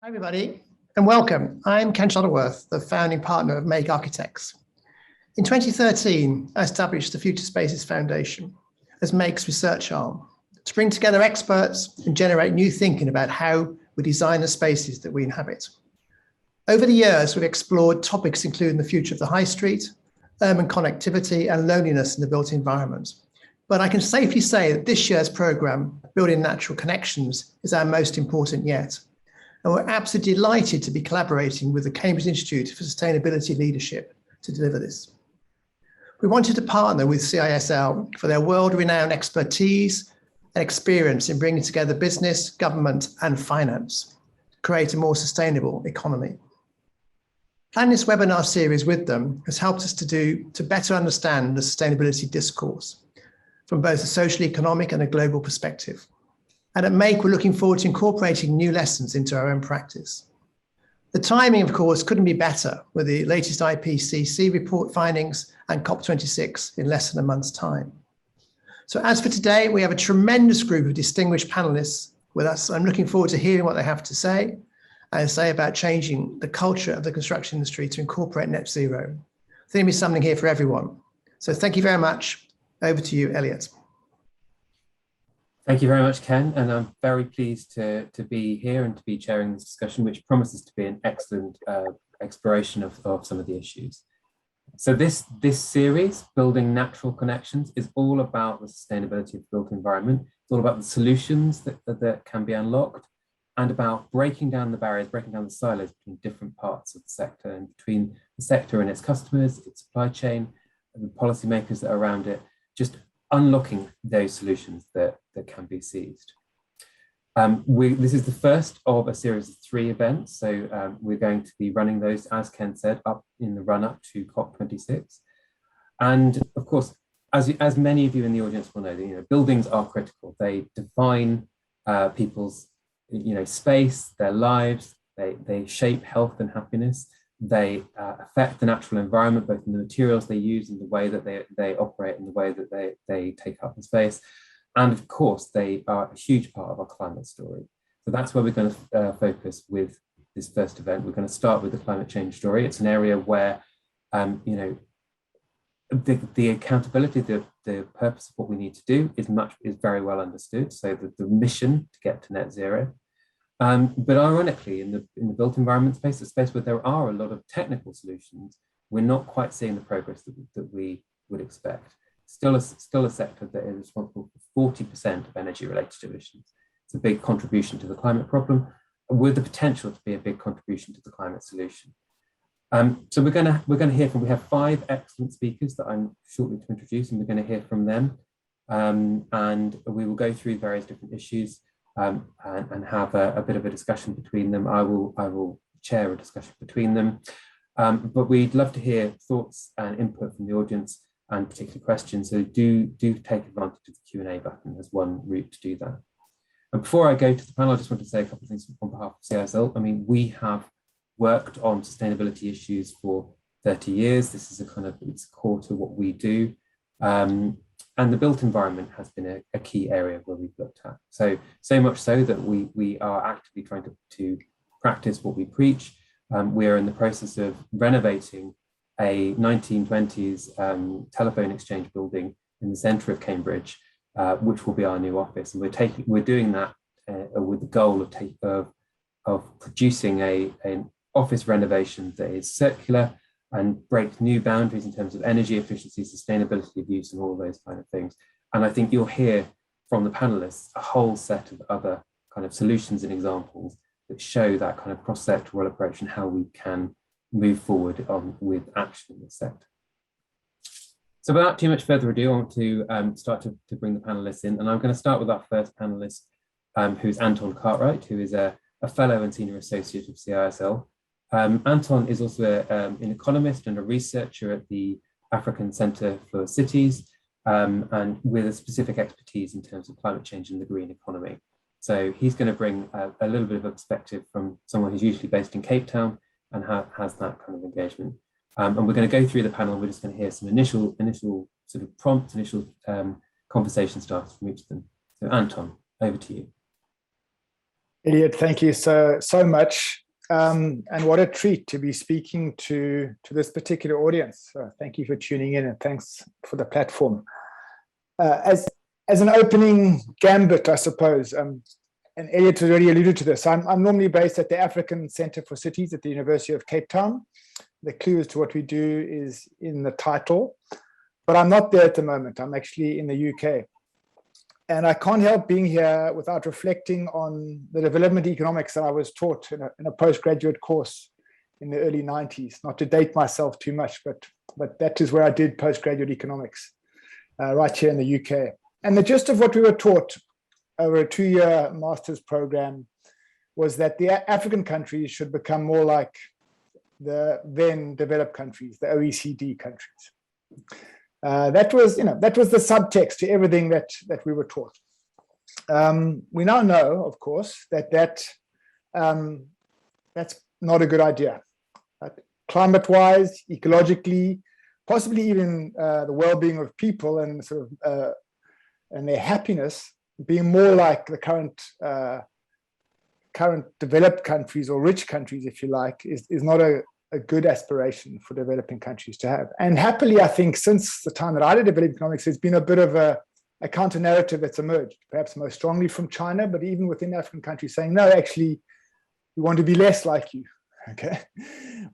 Hi, everybody, and welcome. I'm Ken Shuttleworth, the founding partner of Make Architects. In 2013, I established the Future Spaces Foundation as Make's research arm to bring together experts and generate new thinking about how we design the spaces that we inhabit. Over the years, we've explored topics including the future of the high street, urban connectivity, and loneliness in the built environment. But I can safely say that this year's programme, Building Natural Connections, is our most important yet. And we're absolutely delighted to be collaborating with the Cambridge Institute for Sustainability Leadership to deliver this. We wanted to partner with CISL for their world-renowned expertise and experience in bringing together business, government, and finance to create a more sustainable economy. Planning this webinar series with them has helped us to better understand the sustainability discourse from both a social, economic, and a global perspective. And at Make, we're looking forward to incorporating new lessons into our own practice. The timing, of course, couldn't be better with the latest IPCC report findings and COP26 in less than a month's time. So as for today, we have a tremendous group of distinguished panelists with us. I'm looking forward to hearing what they have to say and say about changing the culture of the construction industry to incorporate net zero. I think there'll be something here for everyone. So thank you very much. Over to you, Elliot. Thank you very much, Ken, and I'm very pleased to be here and to be chairing this discussion, which promises to be an excellent exploration of some of the issues. So this series, Building Natural Connections, is all about the sustainability of the built environment. It's all about the solutions that can be unlocked and about breaking down the barriers, breaking down the silos between different parts of the sector and between the sector and its customers, its supply chain, and the policymakers that are around it, just unlocking those solutions that can be seized. This is the first of a series of 3 events, so we're going to be running those, as Ken said, up in the run-up to COP26. And of course, as many of you in the audience will know, buildings are critical. They define people's space, their lives, they shape health and happiness. They affect the natural environment, both in the materials they use and the way that they operate and the way that they take up the space. And of course, they are a huge part of our climate story. So that's where we're going to focus with this first event. We're going to start with the climate change story. It's an area where, the accountability, the purpose of what we need to do is very well understood. So the mission to get to net zero. But ironically, in the built environment space, a space where there are a lot of technical solutions, we're not quite seeing the progress that we would expect. Still a sector that is responsible for 40% of energy-related emissions. It's a big contribution to the climate problem, with the potential to be a big contribution to the climate solution. So we're going to hear from. We have 5 excellent speakers that I'm shortly to introduce, and we're going to hear from them. And we will go through various different issues. And have a bit of a discussion between them. I will chair a discussion between them, but we'd love to hear thoughts and input from the audience and particular questions. So do take advantage of the Q&A button as one route to do that. And before I go to the panel, I just want to say a couple of things on behalf of CISL. I mean, we have worked on sustainability issues for 30 years. This is it's core to what we do. And the built environment has been a key area where we've looked at. So much so that we are actively trying to practice what we preach. We are in the process of renovating a 1920s telephone exchange building in the centre of Cambridge, which will be our new office. And we're doing that with the goal of producing an office renovation that is circular and break new boundaries in terms of energy efficiency, sustainability of use, and all those kind of things. And I think you'll hear from the panelists a whole set of other kind of solutions and examples that show that kind of cross-sectoral approach and how we can move forward with action in this sector. So without too much further ado, I want to start to bring the panelists in. And I'm going to start with our first panelist, who's Anton Cartwright, who is a fellow and senior associate of CISL. Anton is also an economist and a researcher at the African Centre for Cities, and with a specific expertise in terms of climate change and the green economy. So he's going to bring a little bit of a perspective from someone who's usually based in Cape Town and has that kind of engagement. And we're going to go through the panel. We're just going to hear some initial sort of prompts, initial conversation starters from each of them. So Anton, over to you. Elliot, thank you so much. And what a treat to be speaking to this particular audience. Thank you for tuning in, and thanks for the platform. As an opening gambit, I suppose, and Elliot has already alluded to this, I'm normally based at the African Centre for Cities at the University of Cape Town. The clue as to what we do is in the title, but I'm not there at the moment. I'm actually in the UK. And I can't help being here without reflecting on the development economics that I was taught in a postgraduate course in the early 90s. Not to date myself too much, but that is where I did postgraduate economics, right here in the UK. And the gist of what we were taught over a 2-year master's program was that the African countries should become more like the then developed countries, the OECD countries. That was the subtext to everything that we were taught. We now know, of course, that's not a good idea. Climate-wise, ecologically, possibly even the well-being of people and and their happiness being more like the current developed countries or rich countries, if you like, is not a good aspiration for developing countries to have. And happily, I think since the time that I did development economics, there's been a bit of a counter narrative that's emerged, perhaps most strongly from China, but even within African countries saying, no, actually, we want to be less like you. Okay,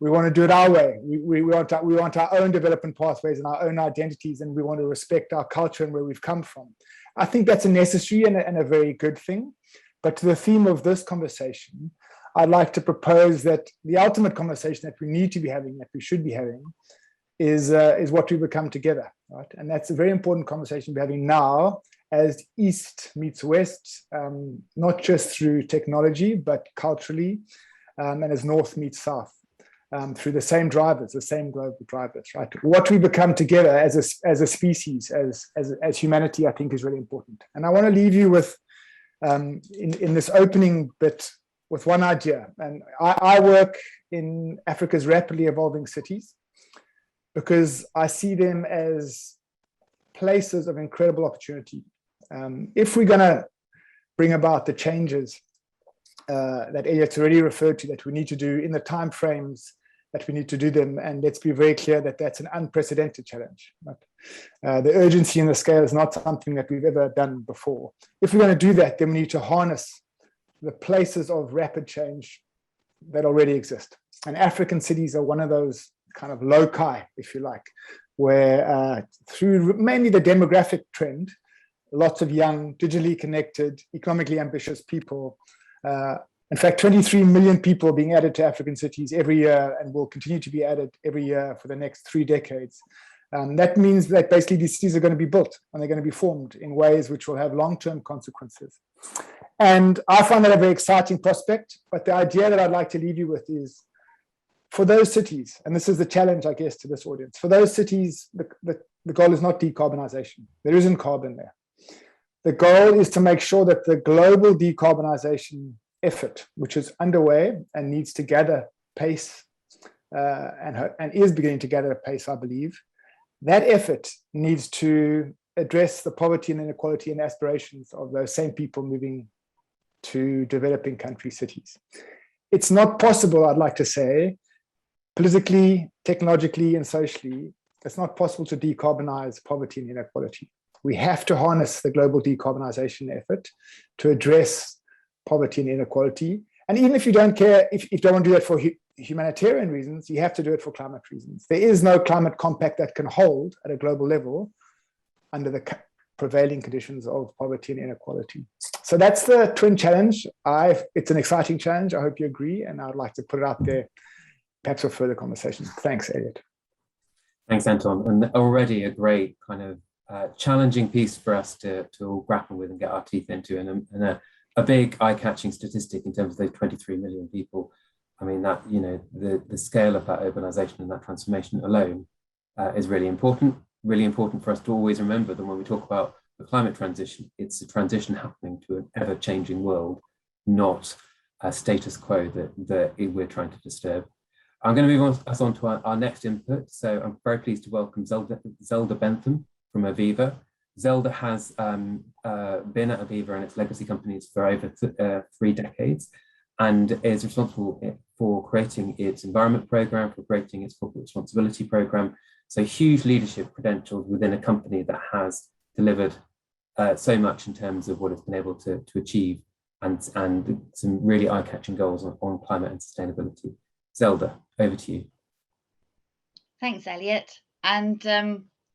we want to do it our way. We want our own development pathways and our own identities, and we want to respect our culture and where we've come from. I think that's a necessary and a very good thing. But to the theme of this conversation, I'd like to propose that the ultimate conversation that we need to be having, that we should be having, is what we become together, right? And that's a very important conversation we're having now, as East meets West, not just through technology, but culturally, and as North meets South, through the same drivers, the same global drivers, right? What we become together as a species, as humanity, I think is really important. And I want to leave you with, in this opening bit, with one idea. And I work in Africa's rapidly evolving cities because I see them as places of incredible opportunity. If we're going to bring about the changes that Elliot's already referred to, that we need to do in the timeframes that we need to do them, and let's be very clear that that's an unprecedented challenge. Right? The urgency and the scale is not something that we've ever done before. If we're going to do that, then we need to harness the places of rapid change that already exist. And African cities are one of those kind of loci, if you like, where through mainly the demographic trend, lots of young, digitally connected, economically ambitious people, in fact, 23 million people are being added to African cities every year and will continue to be added every year for the next 3 decades. That means that basically these cities are going to be built and they're going to be formed in ways which will have long-term consequences. And I find that a very exciting prospect, but the idea that I'd like to leave you with is, for those cities, and this is the challenge, I guess, to this audience, for those cities, the goal is not decarbonization. There isn't carbon there. The goal is to make sure that the global decarbonization effort, which is underway and needs to gather pace, and is beginning to gather pace, I believe, that effort needs to address the poverty and inequality and aspirations of those same people moving to developing country cities. It's not possible, I'd like to say, politically, technologically, and socially, it's not possible to decarbonize poverty and inequality. We have to harness the global decarbonization effort to address poverty and inequality. And even if you don't care, if you don't want to do that for humanitarian reasons, you have to do it for climate reasons. There is no climate compact that can hold at a global level under the prevailing conditions of poverty and inequality. So that's the twin challenge. It's an exciting challenge. I hope you agree. And I'd like to put it out there, perhaps for further conversation. Thanks, Elliot. Thanks, Anton. And already a great kind of challenging piece for us to all grapple with and get our teeth into, and a big eye-catching statistic in terms of those 23 million people. I mean, that, you know, the scale of that urbanization and that transformation alone is really important for us to always remember that when we talk about the climate transition, it's a transition happening to an ever-changing world, not a status quo that we're trying to disturb. I'm going to move us on to our next input. So I'm very pleased to welcome Zelda Bentham from Aviva. Zelda has been at Aviva and its legacy companies for over 3 decades, and is responsible for creating its environment program, for creating its corporate responsibility program. So huge leadership credentials within a company that has delivered so much in terms of what it's been able to achieve, and some really eye-catching goals on climate and sustainability. Zelda, over to you. Thanks, Elliot. And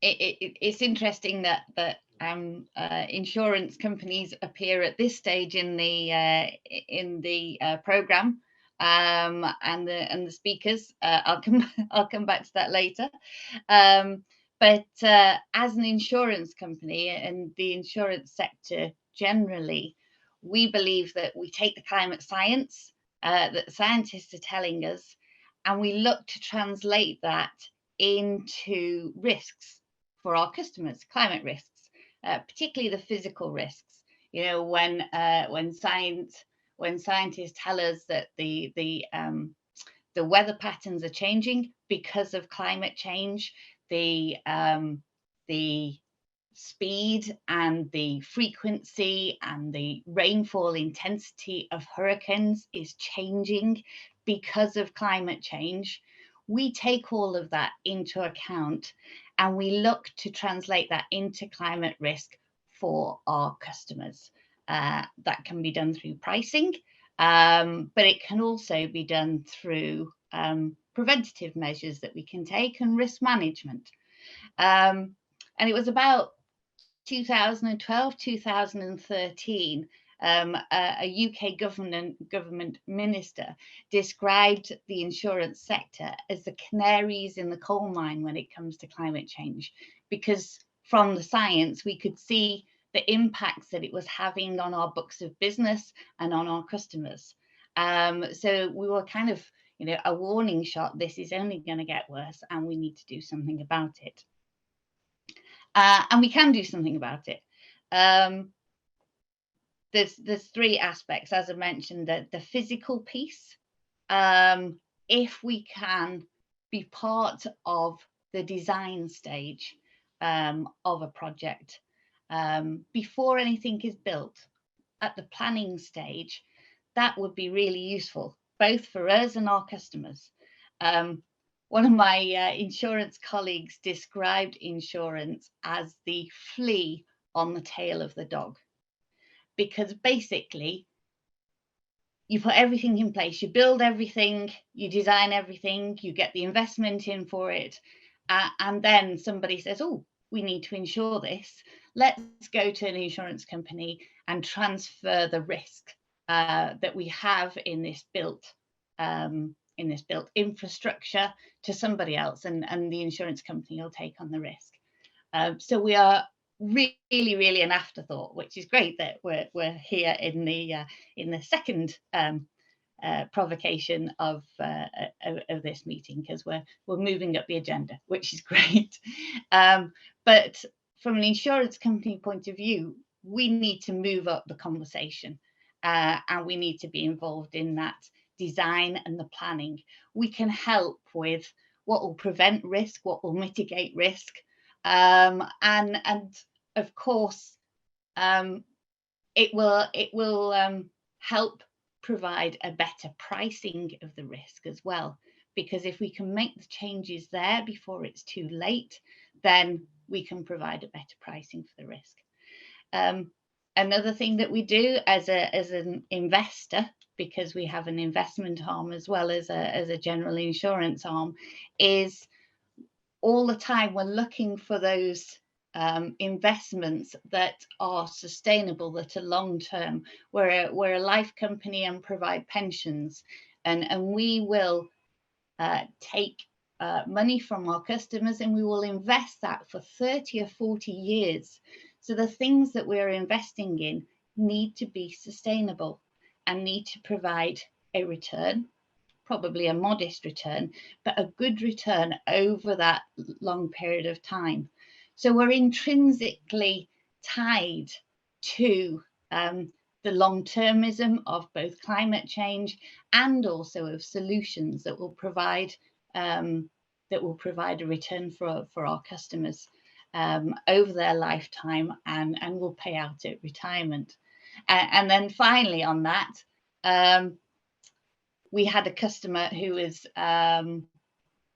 it's interesting that insurance companies appear at this stage in the program, and the speakers. I'll come back to that later. But as an insurance company and the insurance sector generally, we believe that we take the climate science that scientists are telling us, and we look to translate that into risks for our customers, climate risks, particularly the physical risks. You know, when scientists tell us that the weather patterns are changing because of climate change, the speed and the frequency and the rainfall intensity of hurricanes is changing because of climate change. We take all of that into account, and we look to translate that into climate risk for our customers. That can be done through pricing, but it can also be done through preventative measures that we can take and risk management. And it was about 2012, 2013, a UK government minister described the insurance sector as the canaries in the coal mine when it comes to climate change, because from the science we could see the impacts that it was having on our books of business and on our customers. So we were kind of, you know, a warning shot. This is only going to get worse, and we need to do something about it. And we can do something about it. There's 3 aspects, as I mentioned, the physical piece. If we can be part of the design stage of a project before anything is built, at the planning stage, that would be really useful, both for us and our customers. One of my insurance colleagues described insurance as the flea on the tail of the dog, because basically you put everything in place, you build everything, you design everything, you get the investment in for it, and then somebody says, oh, we need to insure this. Let's go to an insurance company and transfer the risk that we have in this built infrastructure to somebody else, and the insurance company will take on the risk. So we are really an afterthought, which is great that we're here in the second provocation of this meeting, because we're moving up the agenda, which is great. But from an insurance company point of view, we need to move up the conversation, and we need to be involved in that design and the planning. We can help with what will prevent risk, what will mitigate risk, and of course it will help provide a better pricing of the risk as well, because if we can make the changes there before it's too late, then we can provide a better pricing for the risk. Another thing that we do as an investor, because we have an investment arm as well as a general insurance arm, is all the time we're looking for those investments that are sustainable, that are long term. We're a life company and provide pensions, and we will take money from our customers and we will invest that for 30 or 40 years. So the things that we're investing in need to be sustainable and need to provide a return, probably a modest return, but a good return over that long period of time. So we're intrinsically tied to the long-termism of both climate change and also of solutions that will provide a return for our customers. over their lifetime and will pay out at retirement. And then finally on that, we had a customer who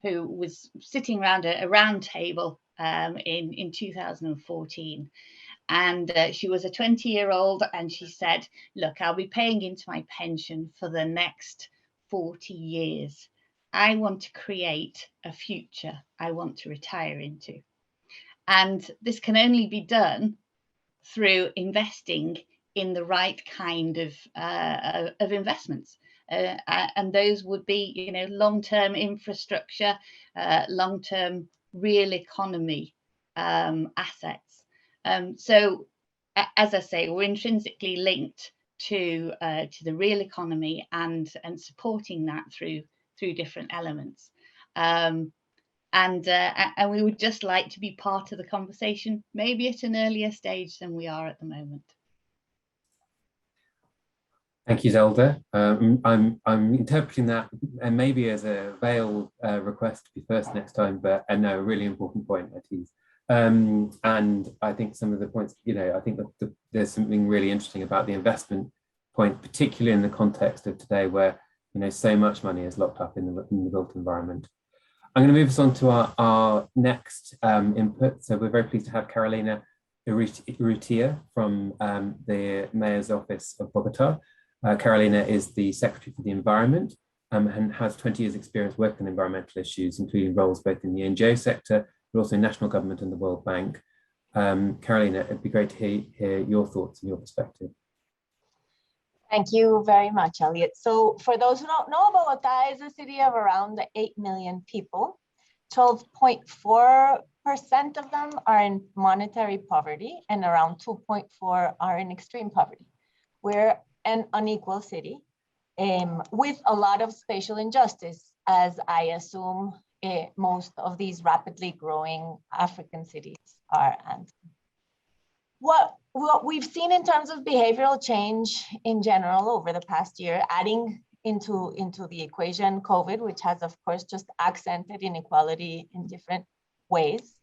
was sitting around a round table in 2014. And she was a 20-year-old, and she said, look, I'll be paying into my pension for the next 40 years. I want to create a future I want to retire into. And this can only be done through investing in the right kind of investments. And those would be, you know, long-term infrastructure, long-term real economy assets. So, as I say, we're intrinsically linked to the real economy and supporting that through different elements. And we would just like to be part of the conversation, maybe at an earlier stage than we are at the moment. Thank you, Zelda. I'm interpreting that and maybe as a veiled request to be first next time, but no, a really important point, I tease. And I think some of the points, you know, I think that there's something really interesting about the investment point, particularly in the context of today, where, you know, so much money is locked up in the built environment. I'm going to move us on to our next input. So we're very pleased to have Carolina Urrutia from the Mayor's Office of Bogota. Carolina is the Secretary for the Environment and has 20 years experience working on environmental issues, including roles both in the NGO sector, but also in national government and the World Bank. Carolina, it'd be great to hear your thoughts and your perspective. Thank you very much, Elliot. So for those who don't know, Bogota is a city of around 8 million people. 12.4% of them are in monetary poverty and around 2.4 are in extreme poverty. We're an unequal city with a lot of spatial injustice, as I assume most of these rapidly growing African cities are. And what we've seen in terms of behavioral change in general over the past year, adding into the equation COVID, which has of course just accented inequality in different ways,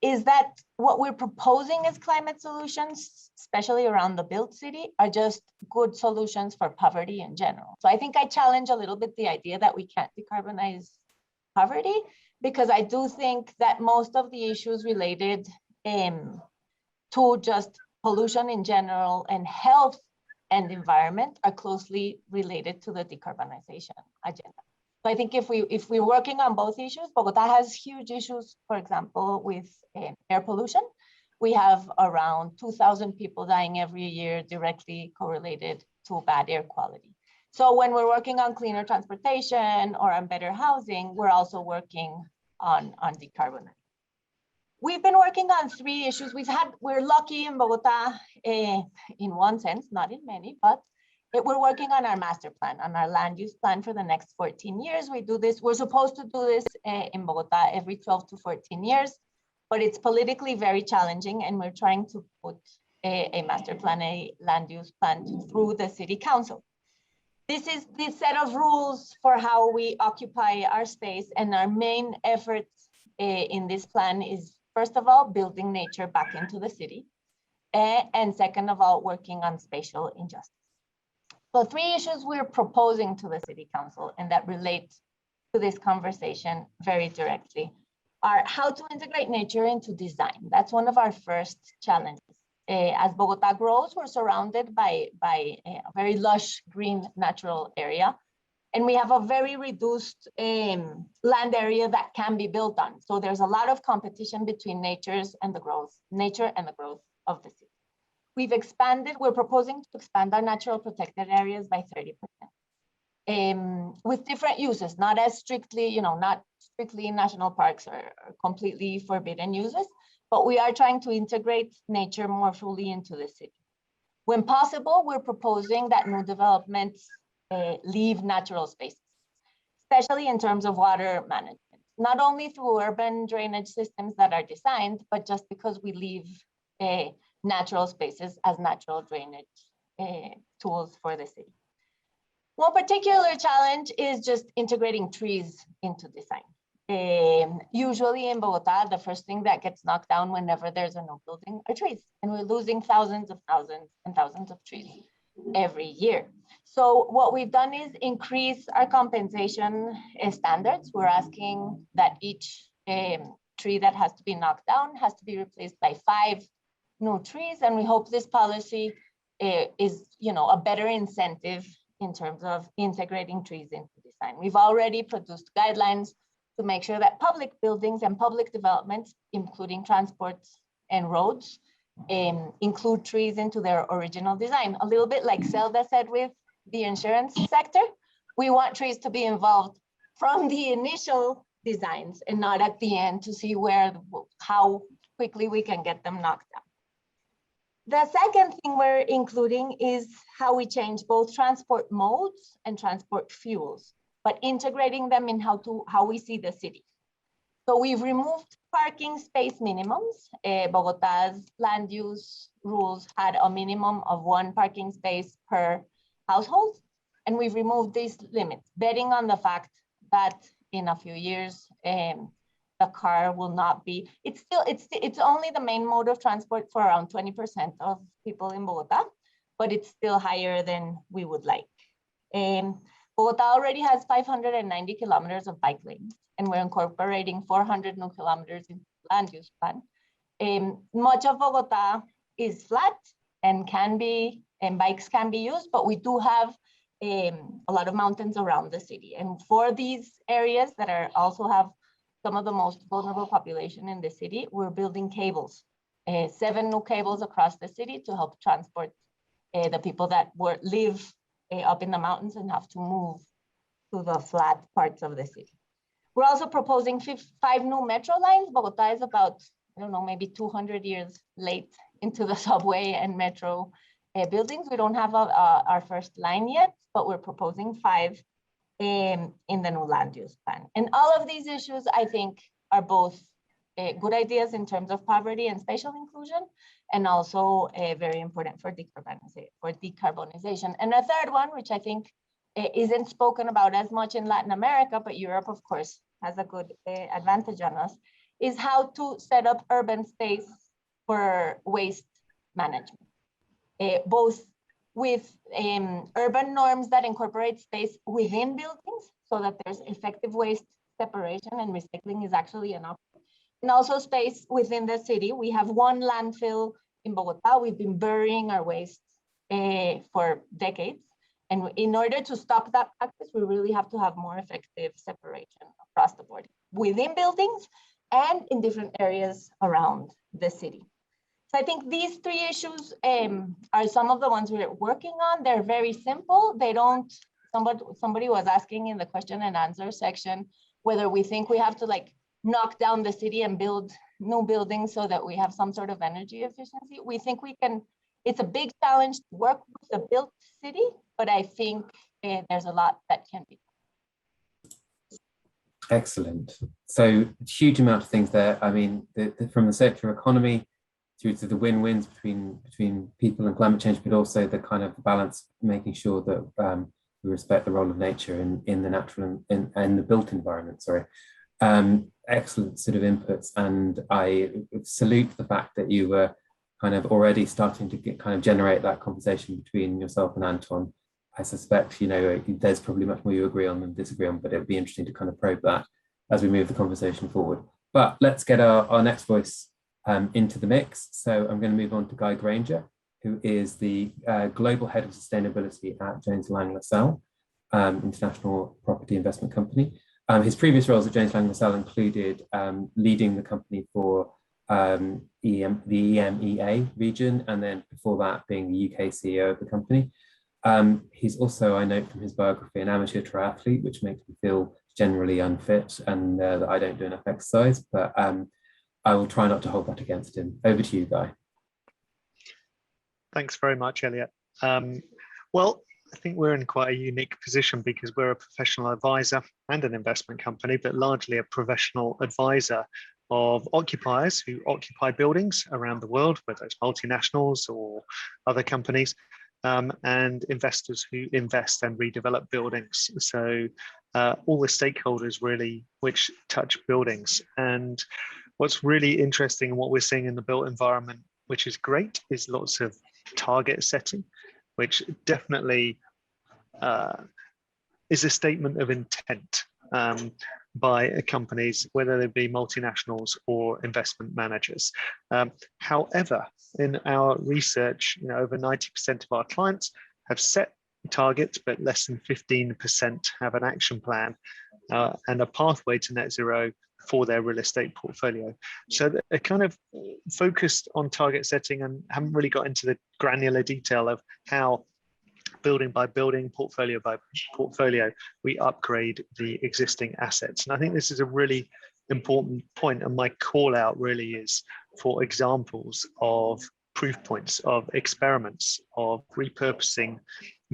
is that what we're proposing as climate solutions, especially around the built city, are just good solutions for poverty in general. So I think I challenge a little bit the idea that we can't decarbonize poverty, because I do think that most of the issues related to just pollution in general and health and environment are closely related to the decarbonization agenda. So I think if we're working on both issues, Bogota has huge issues, for example, with air pollution. We have around 2,000 people dying every year directly correlated to bad air quality. So when we're working on cleaner transportation or on better housing, we're also working on decarbonizing. We've been working on 3 issues. We're lucky in Bogota in one sense, not in many, but we're working on our master plan, on our land use plan for the next 14 years. We do this, we're supposed to do this in Bogota every 12 to 14 years, but it's politically very challenging, and we're trying to put a master plan, a land use plan through the city council. This is the set of rules for how we occupy our space, and our main efforts in this plan is, first of all, building nature back into the city, and second of all, working on spatial injustice. So 3 issues we're proposing to the City Council and that relate to this conversation very directly are how to integrate nature into design. That's one of our first challenges. As Bogota grows, we're surrounded by a very lush green natural area, and we have a very reduced land area that can be built on. So there's a lot of competition between nature and the growth of the city. We're proposing to expand our natural protected areas by 30%. With different uses, not strictly national parks or completely forbidden uses, but we are trying to integrate nature more fully into the city. When possible, we're proposing that new developments leave natural spaces, especially in terms of water management, not only through urban drainage systems that are designed, but just because we leave natural spaces as natural drainage tools for the city. One particular challenge is just integrating trees into design. Usually in Bogota, the first thing that gets knocked down whenever there's a new building are trees. And we're losing thousands and thousands of trees every year. So what we've done is increase our compensation standards. We're asking that each tree that has to be knocked down has to be replaced by 5 new trees. And we hope this policy is, a better incentive in terms of integrating trees into design. We've already produced guidelines to make sure that public buildings and public developments, including transports and roads, include trees into their original design. A little bit like Zelda said with the insurance sector, we want trees to be involved from the initial designs and not at the end to see how quickly we can get them knocked down. The second thing we're including is how we change both transport modes and transport fuels, but integrating them in how we see the city. So we've removed parking space minimums. Bogota's land use rules had a minimum of 1 parking space per household, and we've removed these limits, betting on the fact that in a few years, the car will not be, it's only the main mode of transport for around 20% of people in Bogota, but it's still higher than we would like. Bogota already has 590 kilometers of bike lanes, and we're incorporating 400 new kilometers in land use plan. Much of Bogota is flat and bikes can be used, but we do have a lot of mountains around the city. And for these areas that also have some of the most vulnerable population in the city, we're building cables, 7 new cables across the city to help transport the people that live up in the mountains and have to move to the flat parts of the city. We're also proposing 5 new metro lines. Bogota is about, maybe 200 years late into the subway and metro buildings. We don't have our first line yet, but we're proposing 5 in the new land use plan. And all of these issues, I think, are both good ideas in terms of poverty and spatial inclusion, and also very important for decarbonization. And a third one, which I think isn't spoken about as much in Latin America, but Europe, of course, has a good advantage on us, is how to set up urban space for waste management, both with urban norms that incorporate space within buildings so that there's effective waste separation and recycling is actually an option. And also space within the city. We have 1 landfill in Bogota. We've been burying our waste for decades. And in order to stop that practice, we really have to have more effective separation across the board, within buildings and in different areas around the city. So I think these 3 issues are some of the ones we're working on. They're very simple. Somebody was asking in the question and answer section whether we think we have to knock down the city and build new buildings so that we have some sort of energy efficiency. We think we can. It's a big challenge to work with a built city, but I think there's a lot that can be done. Excellent. So huge amount of things there. I mean, from the circular economy through to the win-wins between people and climate change, but also the kind of balance, making sure that we respect the role of nature in the natural and the built environment. Excellent sort of inputs, and I salute the fact that you were kind of already starting to generate that conversation between yourself and Anton. I suspect, there's probably much more you agree on than disagree on, but it would be interesting to kind of probe that as we move the conversation forward. But let's get our next voice into the mix. So I'm going to move on to Guy Granger, who is the Global Head of Sustainability at Jones Lang LaSalle, International Property Investment Company. His previous roles at Jones Lang LaSalle included leading the company for the EMEA region, and then before that being the UK CEO of the company. He's also, I note from his biography, an amateur triathlete, which makes me feel generally unfit and that I don't do enough exercise, but I will try not to hold that against him. Over to you, Guy. Thanks very much, Elliot. Well, I think we're in quite a unique position because we're a professional advisor and an investment company, but largely a professional advisor of occupiers who occupy buildings around the world, whether it's multinationals or other companies, and investors who invest and redevelop buildings. So all the stakeholders really which touch buildings. And what's really interesting and what we're seeing in the built environment, which is great, is lots of target setting, which definitely is a statement of intent by companies, whether they be multinationals or investment managers. However, in our research, over 90% of our clients have set targets, but less than 15% have an action plan and a pathway to net zero for their real estate portfolio. So they're kind of focused on target setting and haven't really got into the granular detail of how building by building, portfolio by portfolio, we upgrade the existing assets. And I think this is a really important point, and my call out really is for examples of proof points, of experiments, of repurposing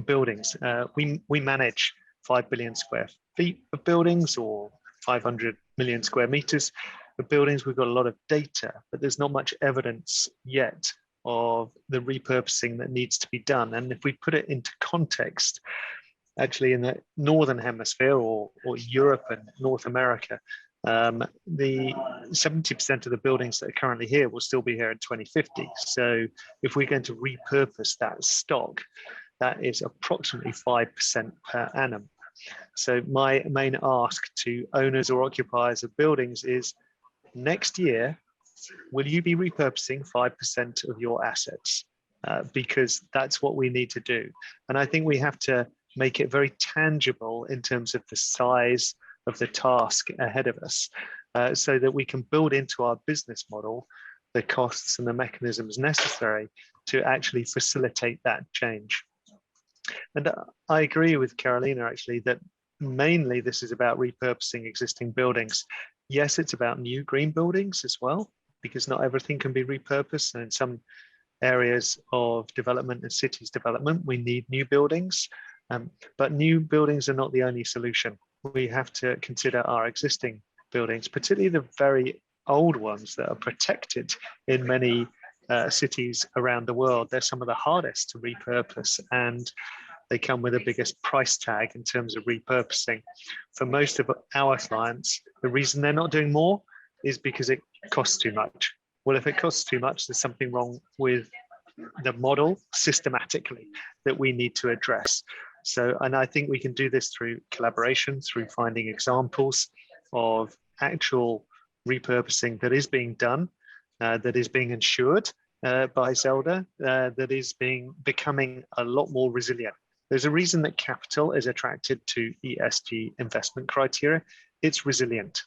buildings. We manage 5 billion square feet of buildings or 500 million square meters of buildings. We've got a lot of data, but there's not much evidence yet of the repurposing that needs to be done. And if we put it into context, actually in the Northern Hemisphere or Europe and North America, the 70% of the buildings that are currently here will still be here in 2050. So if we're going to repurpose that stock, that is approximately 5% per annum. So my main ask to owners or occupiers of buildings is, next year, will you be repurposing 5% of your assets? Because that's what we need to do. And I think we have to make it very tangible in terms of the size of the task ahead of us, so that we can build into our business model the costs and the mechanisms necessary to actually facilitate that change. And I agree with Carolina, actually, that mainly this is about repurposing existing buildings. Yes, it's about new green buildings as well, because not everything can be repurposed. And in some areas of development and cities development, we need new buildings. But new buildings are not the only solution. We have to consider our existing buildings, particularly the very old ones that are protected in many cities around the world. They're some of the hardest to repurpose, and they come with the biggest price tag in terms of repurposing. For most of our clients, the reason they're not doing more is because it costs too much. Well, if it costs too much, there's something wrong with the model systematically that we need to address. So, and I think we can do this through collaboration, through finding examples of actual repurposing that is being done, that is being ensured by Zelda, that is becoming a lot more resilient. There's a reason that capital is attracted to ESG investment criteria. It's resilient,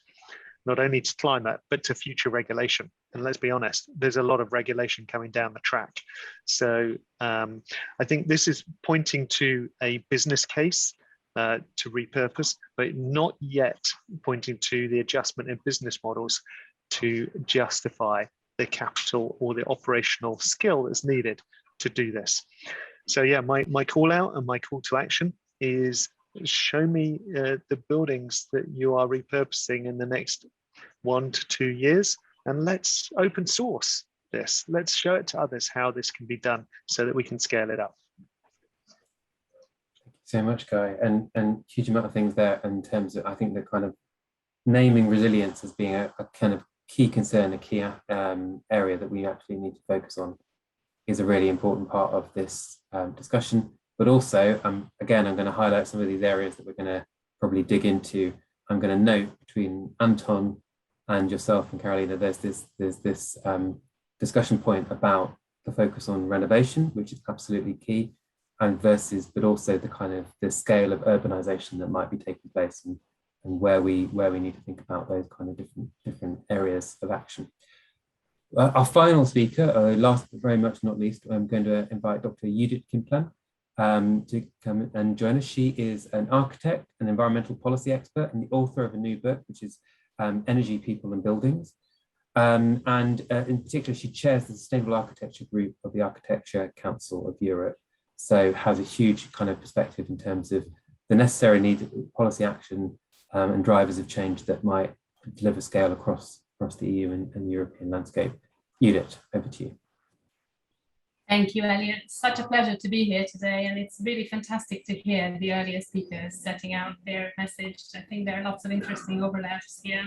not only to climate, but to future regulation. And let's be honest, there's a lot of regulation coming down the track. So I think this is pointing to a business case to repurpose, but not yet pointing to the adjustment in business models to justify the capital or the operational skill that's needed to do this. So yeah, my call out and my call to action is, show me the buildings that you are repurposing in the next 1 to 2 years, and let's open source this. Let's show it to others how this can be done so that we can scale it up. Thank you so much, Guy. And huge amount of things there in terms of, I think, the kind of naming resilience as being a kind of key concern, a key area that we actually need to focus on, is a really important part of this discussion. But also, again, I'm going to highlight some of these areas that we're going to probably dig into. I'm going to note between Anton and yourself and Carolina, there's this discussion point about the focus on renovation, which is absolutely key, and but also the kind of the scale of urbanization that might be taking place, and where we need to think about those kind of different areas of action. Our final speaker, last but very much not least, I'm going to invite Dr. Judith Kimplan to come and join us. She is an architect, an environmental policy expert, and the author of a new book, which is Energy, People and Buildings. And in particular, she chairs the Sustainable Architecture Group of the Architecture Council of Europe. So has a huge kind of perspective in terms of the necessary need of policy action and drivers of change that might deliver scale across the EU and European landscape. Judith, over to you. Thank you, Elliot. It's such a pleasure to be here today, and it's really fantastic to hear the earlier speakers setting out their message. I think there are lots of interesting overlaps here.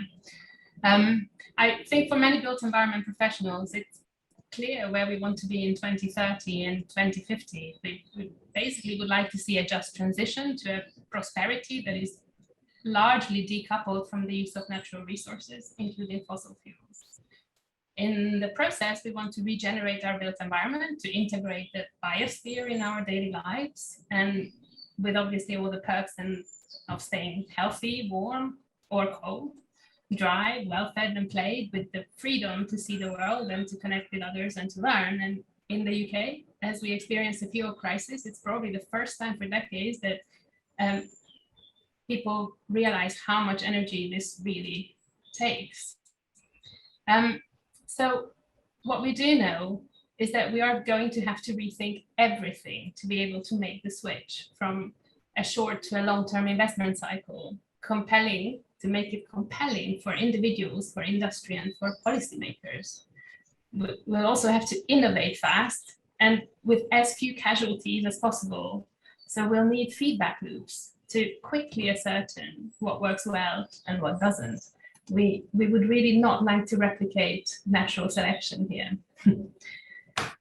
I think for many built environment professionals, it's clear where we want to be in 2030 and 2050. We basically would like to see a just transition to a prosperity that is largely decoupled from the use of natural resources, including fossil fuels. In the process, we want to regenerate our built environment to integrate the biosphere in our daily lives, and with obviously all the perks of staying healthy, warm, or cold, dry, well-fed and played, with the freedom to see the world and to connect with others and to learn. And in the UK, as we experience a fuel crisis, it's probably the first time for decades that people realize how much energy this really takes. So what we do know is that we are going to have to rethink everything to be able to make the switch from a short to a long-term investment cycle, to make it compelling for individuals, for industry, and for policymakers. We'll also have to innovate fast and with as few casualties as possible. So we'll need feedback loops to quickly ascertain what works well and what doesn't. We would really not like to replicate natural selection here.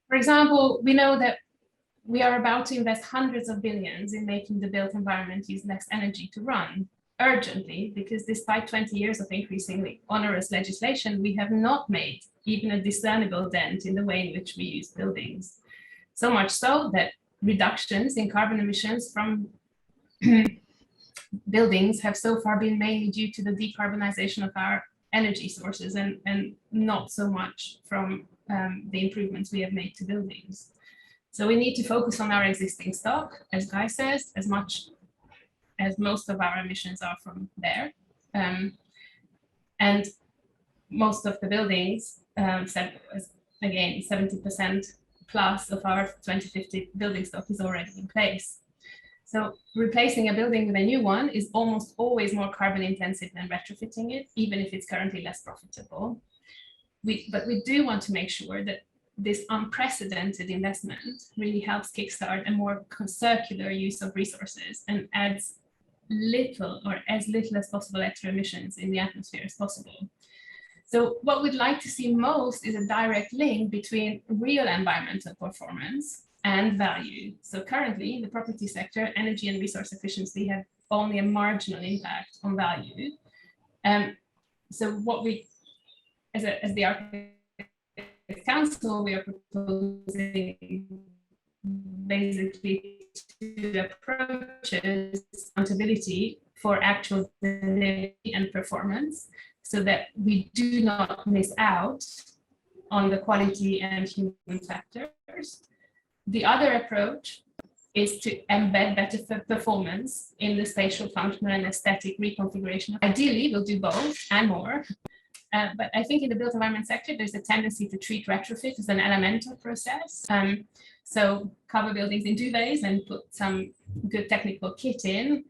For example, we know that we are about to invest hundreds of billions in making the built environment use less energy to run urgently, because despite 20 years of increasingly onerous legislation, we have not made even a discernible dent in the way in which we use buildings. So much so that reductions in carbon emissions from buildings have so far been mainly due to the decarbonization of our energy sources and not so much from the improvements we have made to buildings. So we need to focus on our existing stock, as Guy says, as much as most of our emissions are from there. And most of the buildings, again, 70% plus of our 2050 building stock is already in place. So replacing a building with a new one is almost always more carbon intensive than retrofitting it, even if it's currently less profitable. But we do want to make sure that this unprecedented investment really helps kickstart a more circular use of resources and adds little or as little as possible extra emissions in the atmosphere as possible. So what we'd like to see most is a direct link between real environmental performance and value. So currently, in the property sector, energy and resource efficiency have only a marginal impact on value. So what we, as the Architects Council, we are proposing basically two approaches: accountability for actual delivery and performance, so that we do not miss out on the quality and human factors. The other approach is to embed better performance in the spatial, functional, and aesthetic reconfiguration. Ideally, we'll do both and more. But I think in the built environment sector, there's a tendency to treat retrofit as an elemental process. So cover buildings in duvets and put some good technical kit in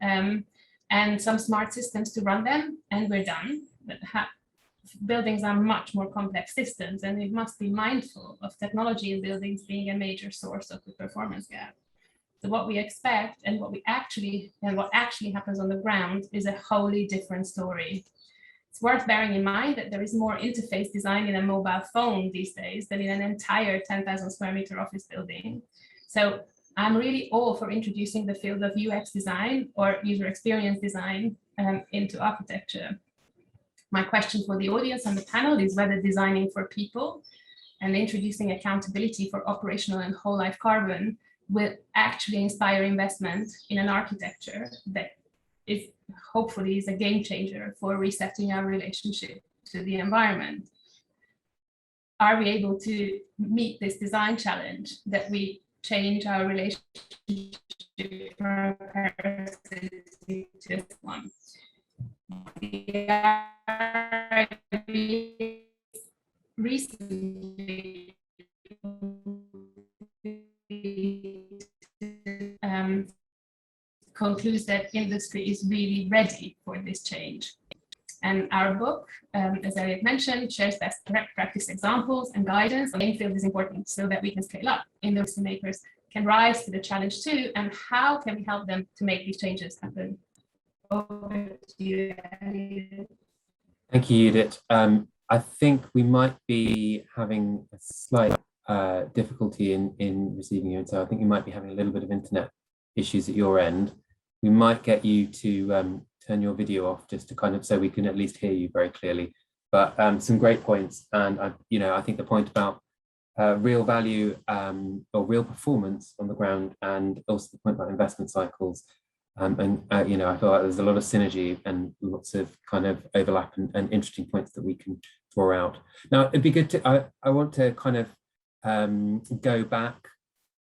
and some smart systems to run them, and we're done. But buildings are much more complex systems, and we must be mindful of technology in buildings being a major source of the performance gap. So what we expect and what actually happens on the ground is a wholly different story. It's worth bearing in mind that there is more interface design in a mobile phone these days than in an entire 10,000 square meter office building. So I'm really all for introducing the field of UX design or user experience design into architecture. My question for the audience and the panel is whether designing for people and introducing accountability for operational and whole life carbon will actually inspire investment in an architecture that is hopefully is a game changer for resetting our relationship to the environment. Are we able to meet this design challenge, that we change our relationship from parasity to one? Recently concludes that industry is really ready for this change. And our book, as Elliot mentioned, shares best practice examples and guidance on any field is important so that we can scale up and those makers can rise to the challenge too. And how can we help them to make these changes happen? Over to you, Elliot. Thank you, Judith. I think we might be having a slight difficulty in receiving you. And so I think you might be having a little bit of internet issues at your end. We might get you to turn your video off just to kind of, so we can at least hear you very clearly. But some great points. And I think the point about real value or real performance on the ground, and also the point about investment cycles. I feel like there's a lot of synergy and lots of kind of overlap and interesting points that we can draw out. Now, it'd be good to, I want to kind of go back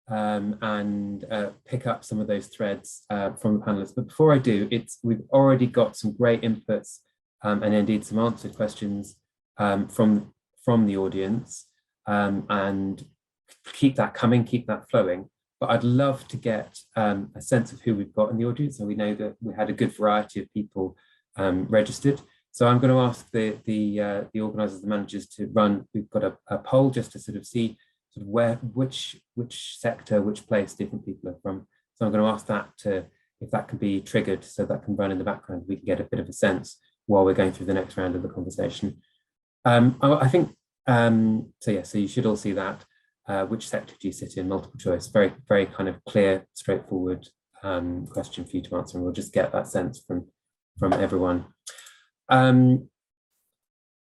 and pick up some of those threads from the panelists. But before I do, we've already got some great inputs and indeed some answered questions from the audience, and keep that coming, keep that flowing. But I'd love to get a sense of who we've got in the audience. So we know that we had a good variety of people registered. So I'm going to ask the organisers, the managers to run. We've got a poll just to sort of see sort of which sector, which place different people are from. So I'm going to ask that if that can be triggered, so that can run in the background. We can get a bit of a sense while we're going through the next round of the conversation. I think so you should all see that. Which sector do you sit in? Multiple choice, very, very kind of clear, straightforward question for you to answer, and we'll just get that sense from everyone. Anton,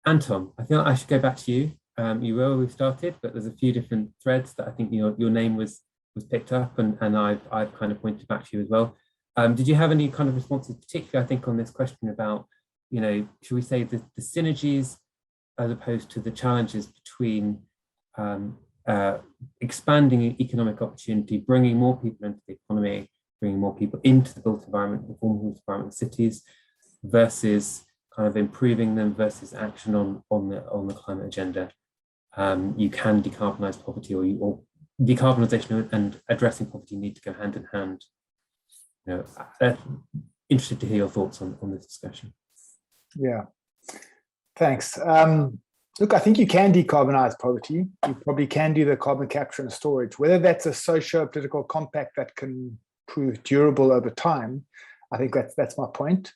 I think I should go back to you. You were where we started, but there's a few different threads that I think your name was picked up, and I've kind of pointed back to you as well. Did you have any kind of responses, particularly I think on this question about, should we say the synergies as opposed to the challenges between expanding economic opportunity, bringing more people into the economy, bringing more people into the built environment, the formal environment cities, versus kind of improving them versus action on the climate agenda. You can decarbonize poverty, or decarbonisation and addressing poverty need to go hand in hand. Interested to hear your thoughts on this discussion. Yeah, thanks. Look, I think you can decarbonize poverty. You probably can do the carbon capture and storage. Whether that's a socio-political compact that can prove durable over time, I think that's my point,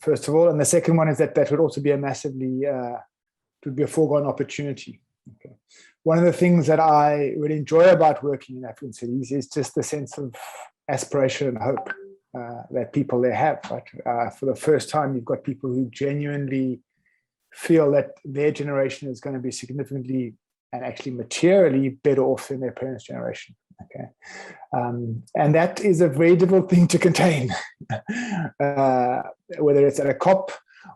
first of all. And the second one is that would also be would be a foregone opportunity. Okay. One of the things that I really enjoy about working in affluent cities is just the sense of aspiration and hope that people there have. Right? For the first time, you've got people who genuinely feel that their generation is going to be significantly and actually materially better off than their parents' generation. Okay, and that is a very difficult thing to contain, whether it's at a COP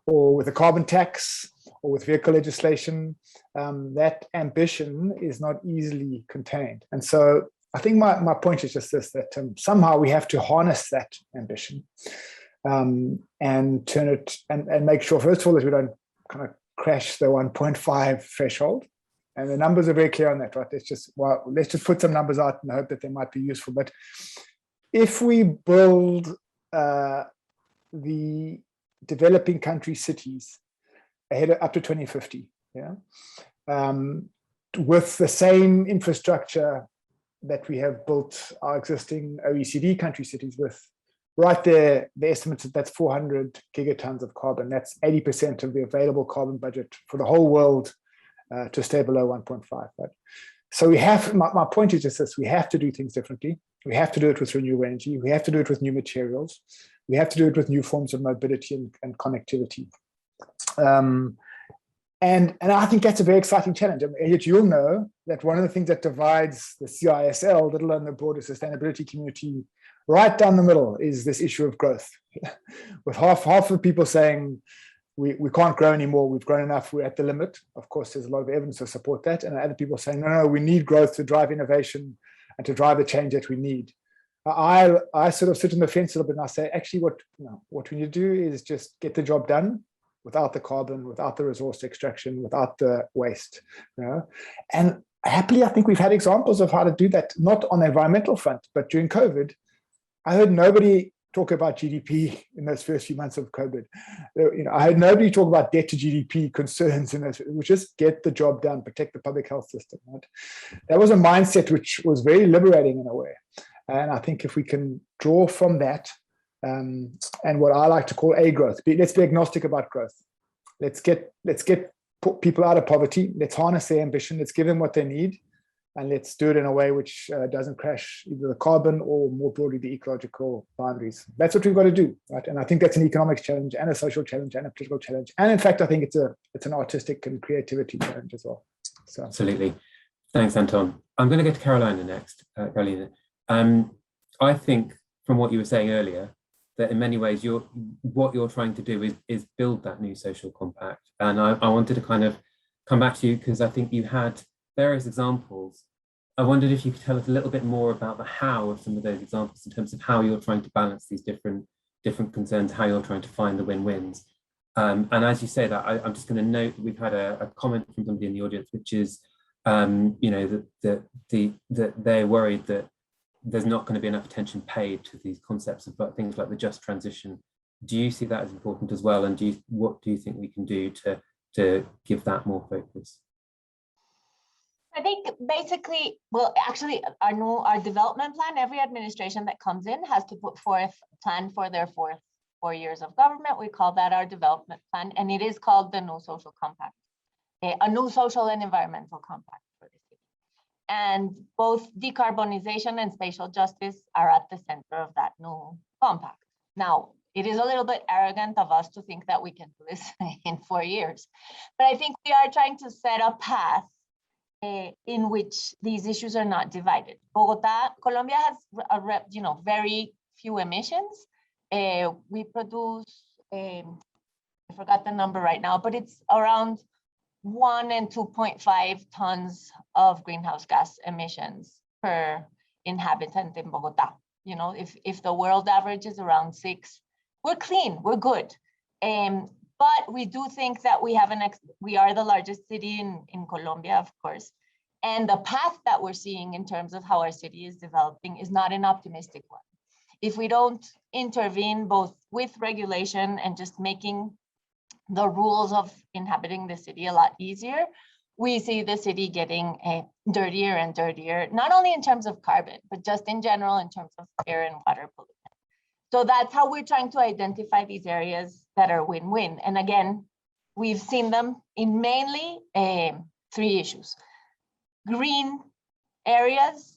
or with a carbon tax or with vehicle legislation. That ambition is not easily contained. And so I think my point is just this, that somehow we have to harness that ambition and turn it and make sure, first of all, that we don't kind of crash the 1.5 threshold. And the numbers are very clear on that, right? Let's just put some numbers out and hope that they might be useful. But if we build the developing country cities ahead up to 2050, with the same infrastructure that we have built our existing OECD country cities with, right there, the estimates that's 400 gigatons of carbon. That's 80% of the available carbon budget for the whole world to stay below 1.5. Right? So we have, my point is just this, we have to do things differently. We have to do it with renewable energy. We have to do it with new materials. We have to do it with new forms of mobility and connectivity. And I think that's a very exciting challenge. I mean, Elliot, you'll know that one of the things that divides the CISL, let alone the broader sustainability community, right down the middle is this issue of growth, with half of the people saying we can't grow anymore, we've grown enough, we're at the limit. Of course, there's a lot of evidence to support that, and other people saying, no, we need growth to drive innovation and to drive the change that we need. I sort of sit on the fence a little bit and I say, actually, what we need to do is just get the job done without the carbon, without the resource extraction, without the waste. And happily, I think we've had examples of how to do that, not on the environmental front, but during COVID, I heard nobody talk about GDP in those first few months of COVID. I had nobody talk about debt to GDP concerns in this, which just get the job done, protect the public health system. Right? That was a mindset which was very liberating in a way. And I think if we can draw from that, and what I like to call A growth, let's be agnostic about growth. Let's get people out of poverty. Let's harness their ambition. Let's give them what they need. And let's do it in a way which doesn't crash either the carbon or more broadly the ecological boundaries. That's what we've got to do, right? And I think that's an economics challenge and a social challenge and a political challenge. And in fact, I think it's an artistic and creativity challenge as well. So absolutely, thanks, Anton. I'm going to go to Carolina next. Carolina, I think from what you were saying earlier, that in many ways what you're trying to do is build that new social compact. And I wanted to kind of come back to you because I think you had various examples. I wondered if you could tell us a little bit more about the how of some of those examples in terms of how you're trying to balance these different concerns, how you're trying to find the win-wins. And as you say that, I'm just going to note that we've had a comment from somebody in the audience, which is, that they're worried that there's not going to be enough attention paid to these concepts of things like the just transition. Do you see that as important as well? And what do you think we can do to give that more focus? I think basically, well, actually, our development plan, every administration that comes in has to put forth a plan for their 4 years of government. We call that our development plan, and it is called the new social compact, a new social and environmental compact for the city. And both decarbonization and spatial justice are at the center of that new compact. Now, it is a little bit arrogant of us to think that we can do this in 4 years, but I think we are trying to set a path in which these issues are not divided. Bogota, Colombia has very few emissions. We produce, I forgot the number right now, but it's around 1 and 2.5 tons of greenhouse gas emissions per inhabitant in Bogota. If the world average is around 6, we're clean, we're good. But we do think that we are the largest city in Colombia, of course. And the path that we're seeing in terms of how our city is developing is not an optimistic one. If we don't intervene both with regulation and just making the rules of inhabiting the city a lot easier, we see the city getting dirtier and dirtier, not only in terms of carbon, but just in general in terms of air and water pollution. So that's how we're trying to identify these areas that are win-win. And again, we've seen them in mainly 3 issues. Green areas,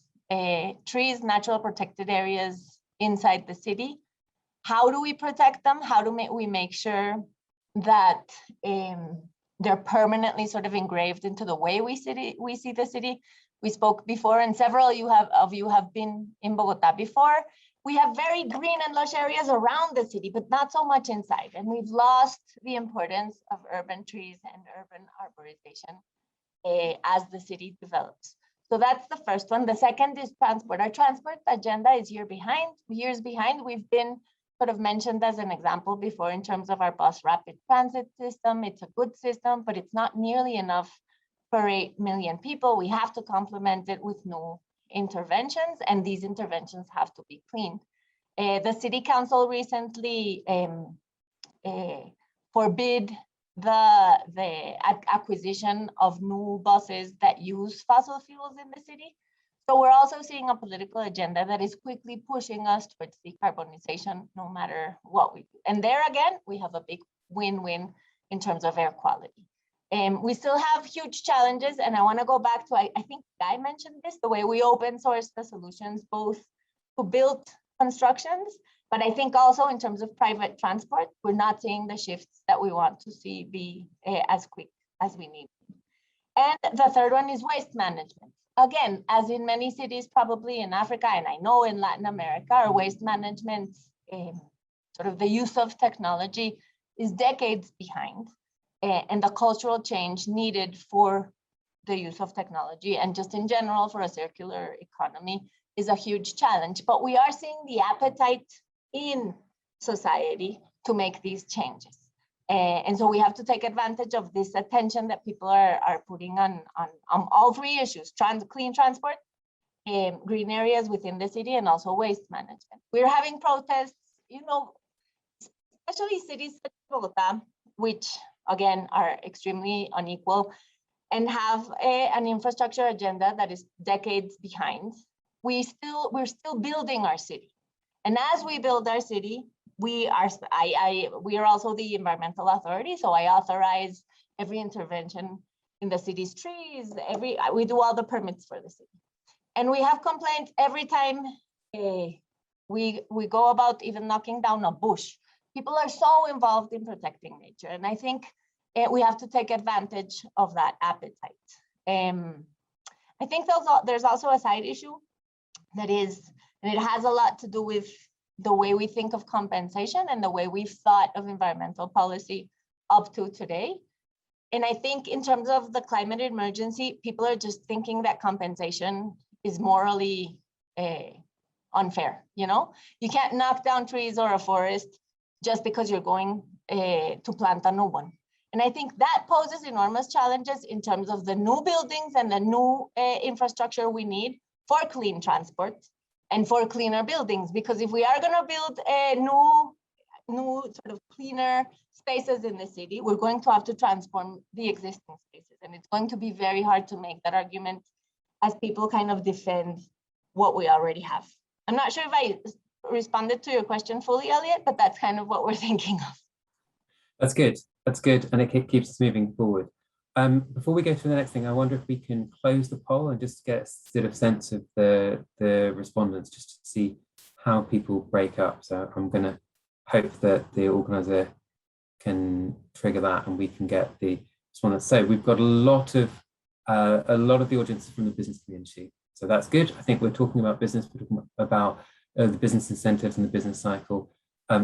trees, natural protected areas inside the city. How do we protect them? How do we make sure that they're permanently sort of engraved into the way we see the city? We spoke before, and several of you have been in Bogota before. We have very green and lush areas around the city, but not so much inside. And we've lost the importance of urban trees and urban arborization as the city develops. So that's the first one. The second is transport. Our transport agenda is years behind. We've been sort of mentioned as an example before in terms of our bus rapid transit system. It's a good system, but it's not nearly enough for 8 million people. We have to complement it with new interventions, and these interventions have to be clean. The city council recently forbid the acquisition of new buses that use fossil fuels in the city. So we're also seeing a political agenda that is quickly pushing us towards decarbonization, no matter what we do. And there again, we have a big win-win in terms of air quality. We still have huge challenges, and I want to go back to, I think Guy mentioned this, the way we open source the solutions, both to build constructions, but I think also in terms of private transport, we're not seeing the shifts that we want to see be as quick as we need. And the third one is waste management. Again, as in many cities, probably in Africa, and I know in Latin America, our waste management, sort of the use of technology is decades behind. And the cultural change needed for the use of technology and just in general for a circular economy is a huge challenge. But we are seeing the appetite in society to make these changes. And so we have to take advantage of this attention that people are putting on all 3 issues: clean transport, green areas within the city, and also waste management. We're having protests especially cities such as Bogota, which again are extremely unequal and have an infrastructure agenda that is decades behind, we're still building our city. And as we build our city, we are also the environmental authority, so I authorize every intervention in the city's trees. We do all the permits for the city, and we have complaints every time we go about even knocking down a bush. People are so involved in protecting nature, and I think we have to take advantage of that appetite. I think there's also a side issue that is, and it has a lot to do with the way we think of compensation and the way we've thought of environmental policy up to today. And I think in terms of the climate emergency, people are just thinking that compensation is morally unfair. You can't knock down trees or a forest just because you're going to plant a new one. And I think that poses enormous challenges in terms of the new buildings and the new infrastructure we need for clean transport and for cleaner buildings. Because if we are going to build new sort of cleaner spaces in the city, we're going to have to transform the existing spaces. And it's going to be very hard to make that argument as people kind of defend what we already have. I'm not sure if I responded to your question fully, Elliot, but that's kind of what we're thinking of. That's good. That's good. And it keeps us moving forward. Before we go to the next thing, I wonder if we can close the poll and just get a sort of sense of the respondents, just to see how people break up. So I'm going to hope that the organizer can trigger that and we can get the respondents. So we've got a lot of the audience from the business community. So that's good. I think we're talking about business, we're talking about the business incentives and the business cycle.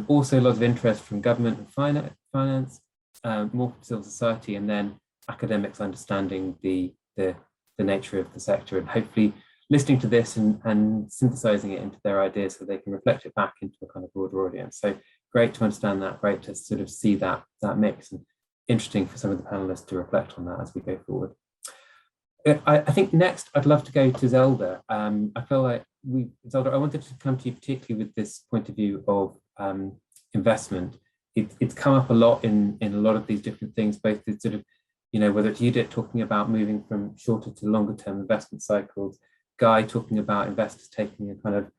Also a lot of interest from government and finance, more from civil society, and then academics understanding the nature of the sector, and hopefully listening to this and synthesizing it into their ideas so they can reflect it back into a kind of broader audience. So great to understand that, great to sort of see that mix, and interesting for some of the panelists to reflect on that as we go forward. I think next I'd love to go to Zelda. I feel like Zelda, I wanted to come to you particularly with this point of view of investment. It's come up a lot in a lot of these different things, both the sort of, whether it's Judith talking about moving from shorter to longer term investment cycles, Guy talking about investors taking a kind of,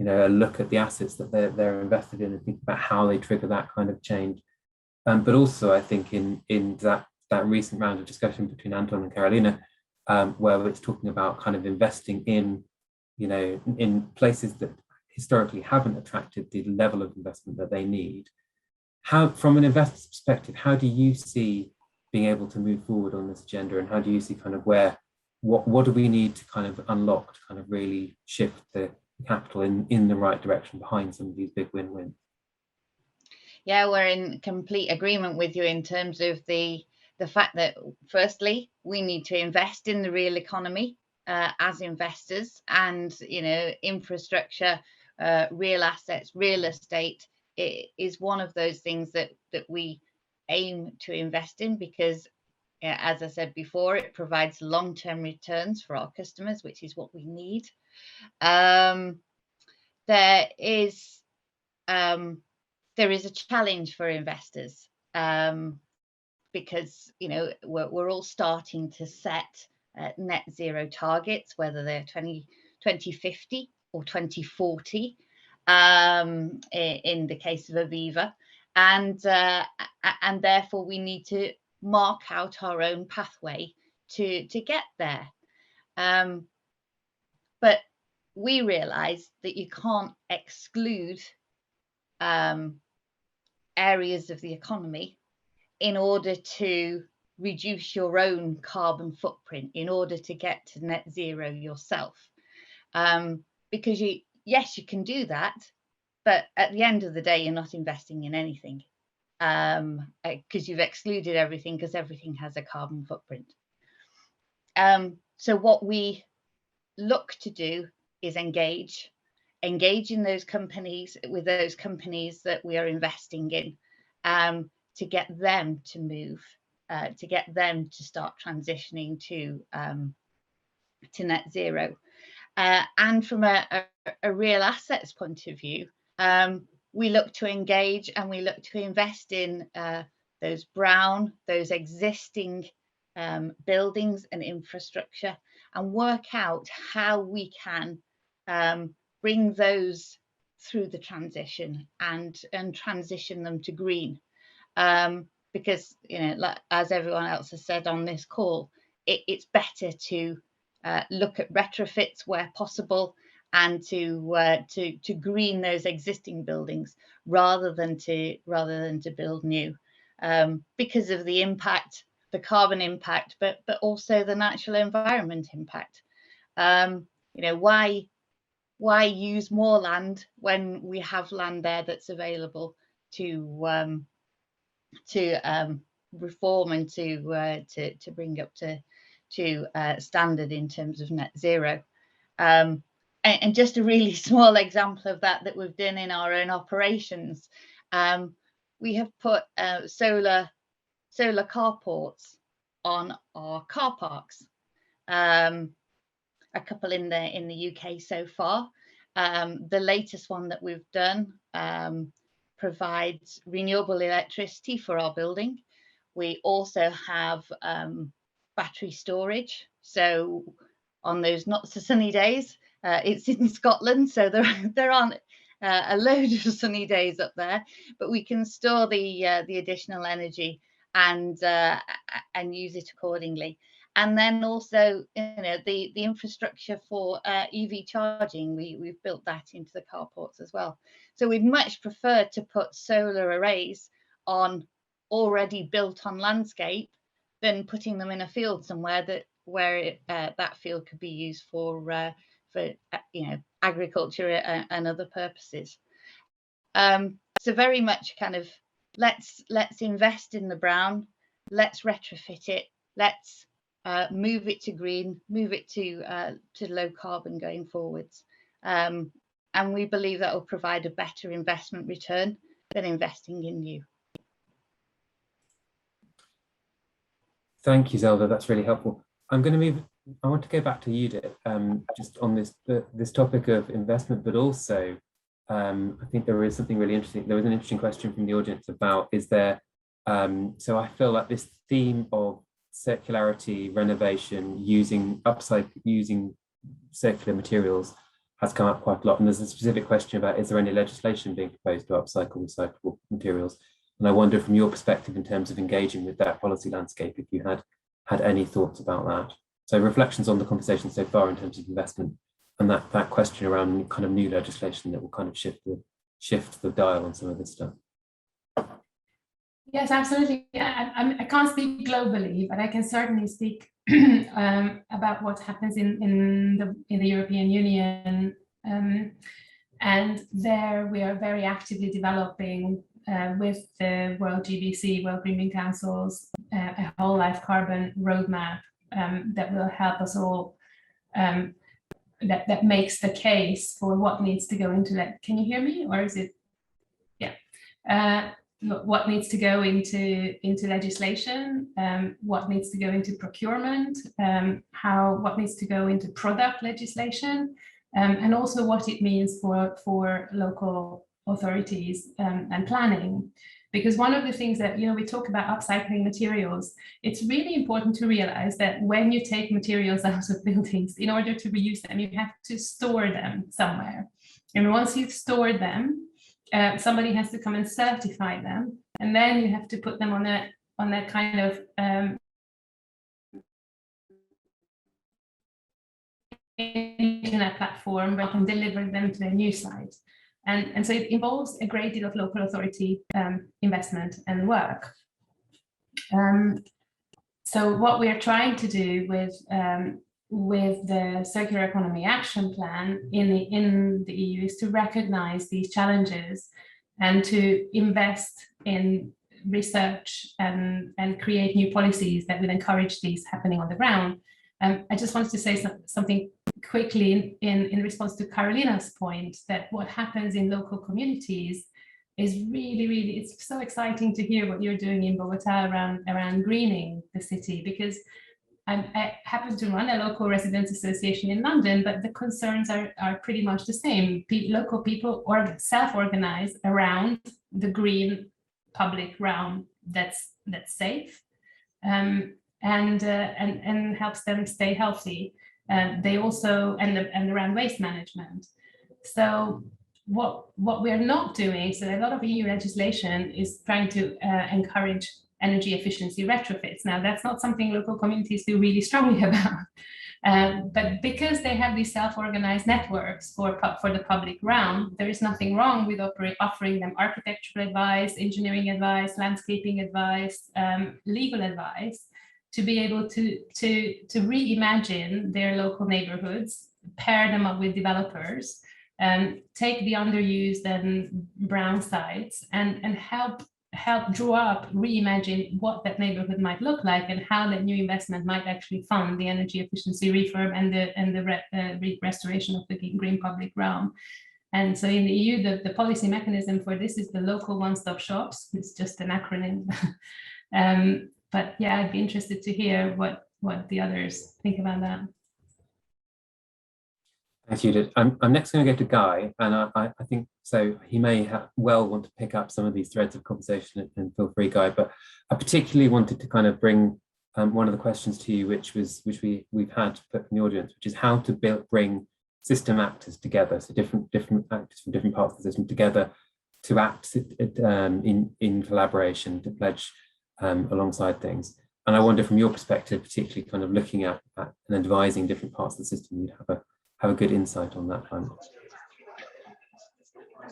a look at the assets that they're invested in and think about how they trigger that kind of change. But also I think in that recent round of discussion between Anton and Carolina, where it's talking about kind of investing in, in places that historically haven't attracted the level of investment that they need. How, from an investor's perspective, how do you see being able to move forward on this agenda, and how do you see kind of what do we need to kind of unlock to kind of really shift the capital in the right direction behind some of these big win-wins? Yeah, we're in complete agreement with you in terms of the fact that, firstly, we need to invest in the real economy as investors, and infrastructure, real assets, real estate, it is one of those things that we aim to invest in, because as I said before, it provides long-term returns for our customers, which is what we need. There is a challenge for investors, because we're all starting to set net zero targets, whether they're 2050 or 2040, in the case of Aviva, and therefore we need to mark out our own pathway to get there. But we realise that you can't exclude areas of the economy in order to reduce your own carbon footprint, in order to get to net zero yourself. Because yes, you can do that, but at the end of the day, you're not investing in anything, because you've excluded everything, because everything has a carbon footprint. So what we look to do is engage in those companies, with those companies that we are investing in, to get them to move, to get them to start transitioning to net zero. And from a real assets point of view, we look to engage and we look to invest in those existing buildings and infrastructure, and work out how we can bring those through the transition and transition them to green. Because, you know, like, as everyone else has said on this call, it's better to look at retrofits where possible and to green those existing buildings rather than to build new, because of the impact, the carbon impact, but also the natural environment impact. You know, why use more land when we have land there that's available to reform and to bring up to standard in terms of net zero. And just a really small example of that we've done in our own operations, we have put solar carports on our car parks. A couple in the UK so far. The latest one that we've done provides renewable electricity for our building. We also have battery storage. So on those not so sunny days, it's in Scotland, so there aren't a load of sunny days up there, but we can store the additional energy and use it accordingly. And then also, you know, the infrastructure for EV charging, we've built that into the carports as well. So we'd much prefer to put solar arrays on already built on landscape than putting them in a field somewhere that field could be used for you know, agriculture and other purposes. So very much kind of let's invest in the brown, let's retrofit it, let's move it to green, move it to low carbon going forwards. And we believe that will provide a better investment return than investing in new. Thank you, Zelda. That's really helpful. I'm going to move. I want to go back to Judith, just on this topic of investment, but also I think there is something really interesting. There was an interesting question from the audience about, is there, so I feel like this theme of circularity, renovation, using circular materials has come up quite a lot. And there's a specific question about, is there any legislation being proposed to upcycle recyclable materials? And I wonder, from your perspective, in terms of engaging with that policy landscape, if you had any thoughts about that. So reflections on the conversation so far in terms of investment, and that question around kind of new legislation that will kind of shift the dial on some of this stuff. Yes, absolutely. I can't speak globally, but I can certainly speak about what happens in the European Union. And there we are very actively developing with the World GBC, World Green Building Council's a whole life carbon roadmap that will help us all, that makes the case for what needs to go into that. Can you hear me, or is it? Yeah. What needs to go into legislation, what needs to go into procurement, what needs to go into product legislation, and also what it means for local authorities and planning. Because one of the things that, you know, we talk about upcycling materials, it's really important to realize that when you take materials out of buildings, in order to reuse them, you have to store them somewhere. And once you've stored them, somebody has to come and certify them, and then you have to put them on that kind of internet platform where you can deliver them to a new site. And so it involves a great deal of local authority investment and work. So what we are trying to do with the Circular Economy Action Plan in the EU is to recognize these challenges and to invest in research and create new policies that will encourage these happening on the ground. I just wanted to say something quickly in response to Carolina's point, that what happens in local communities is really, it's so exciting to hear what you're doing in Bogota around greening the city, because I happen to run a local residents association in London, but the concerns are pretty much the same. Local people self-organize around the green public realm that's safe, and helps them stay healthy. They also and around waste management. So what we're not doing, so a lot of EU legislation is trying to encourage energy efficiency retrofits. Now, that's not something local communities feel really strongly about. But because they have these self-organized networks for the public realm, there is nothing wrong with offering them architectural advice, engineering advice, landscaping advice, legal advice, to be able to reimagine their local neighborhoods, pair them up with developers, take the underused and brown sites, and help draw up, reimagine what that neighborhood might look like and how that new investment might actually fund the energy efficiency refurb and the restoration of the green public realm. And so in the EU, the policy mechanism for this is the local one-stop shops. It's just an acronym. But yeah, I'd be interested to hear what the others think about that. Thanks, Judith. I'm next going to go to Guy, and I think so. He may well want to pick up some of these threads of conversation, and feel free, Guy. But I particularly wanted to kind of bring one of the questions to you, which we've had put from the audience, which is how to bring system actors together, so different actors from different parts of the system together to act in collaboration, to pledge alongside things. And I wonder, from your perspective, particularly kind of looking at and advising different parts of the system, you'd have a good insight on that one.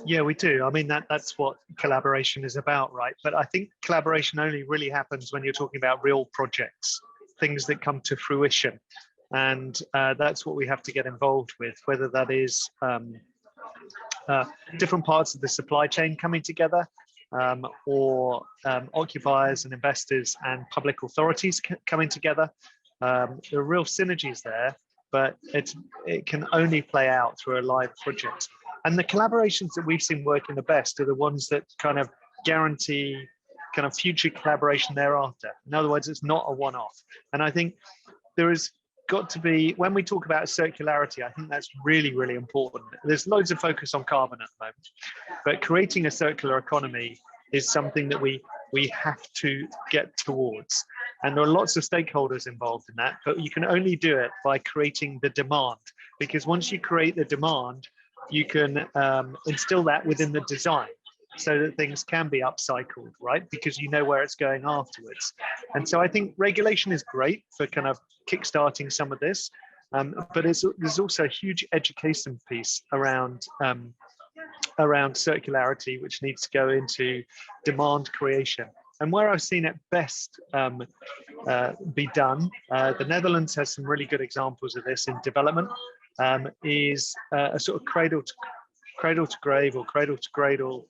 Yeah, we do. I mean, that's what collaboration is about, right? But I think collaboration only really happens when you're talking about real projects, things that come to fruition. And that's what we have to get involved with, whether that is different parts of the supply chain coming together, or occupiers and investors and public authorities coming together. There are real synergies there, but it can only play out through a live project. And the collaborations that we've seen working the best are the ones that kind of guarantee kind of future collaboration thereafter. In other words, it's not a one-off. And I think there is got to be, when we talk about circularity, I think that's really, really important. There's loads of focus on carbon at the moment, but creating a circular economy is something that we have to get towards. And there are lots of stakeholders involved in that, but you can only do it by creating the demand, because once you create the demand, you can instill that within the design so that things can be upcycled, right? Because you know where it's going afterwards. And so I think regulation is great for kind of kickstarting some of this, but there's also a huge education piece around circularity, which needs to go into demand creation. And where I've seen it best be done, the Netherlands has some really good examples of this in development, is a sort of cradle to grave or cradle to cradle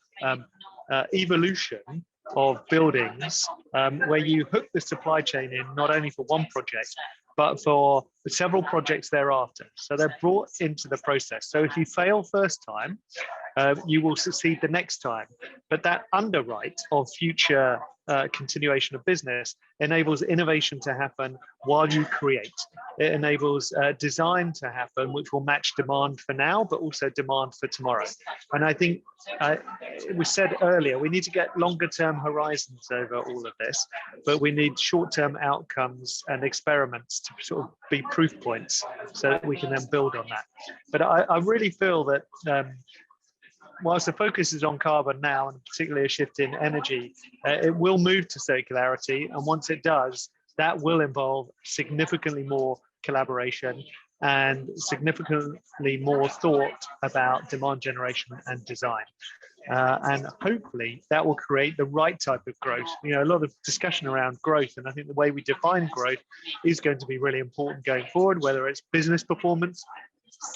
evolution of buildings, where you hook the supply chain in not only for one project, but for several projects thereafter. So they're brought into the process. So if you fail first time, you will succeed the next time. But that underwrite of future continuation of business enables innovation to happen while you create. It enables design to happen, which will match demand for now, but also demand for tomorrow. And I think it was said earlier, we need to get longer term horizons over all of this, but we need short-term outcomes and experiments to sort of be proof points so that we can then build on that. But I really feel that whilst the focus is on carbon now, and particularly a shift in energy, it will move to circularity. And once it does, that will involve significantly more collaboration and significantly more thought about demand generation and design. And hopefully that will create the right type of growth. You know, a lot of discussion around growth, and I think the way we define growth is going to be really important going forward, whether it's business performance,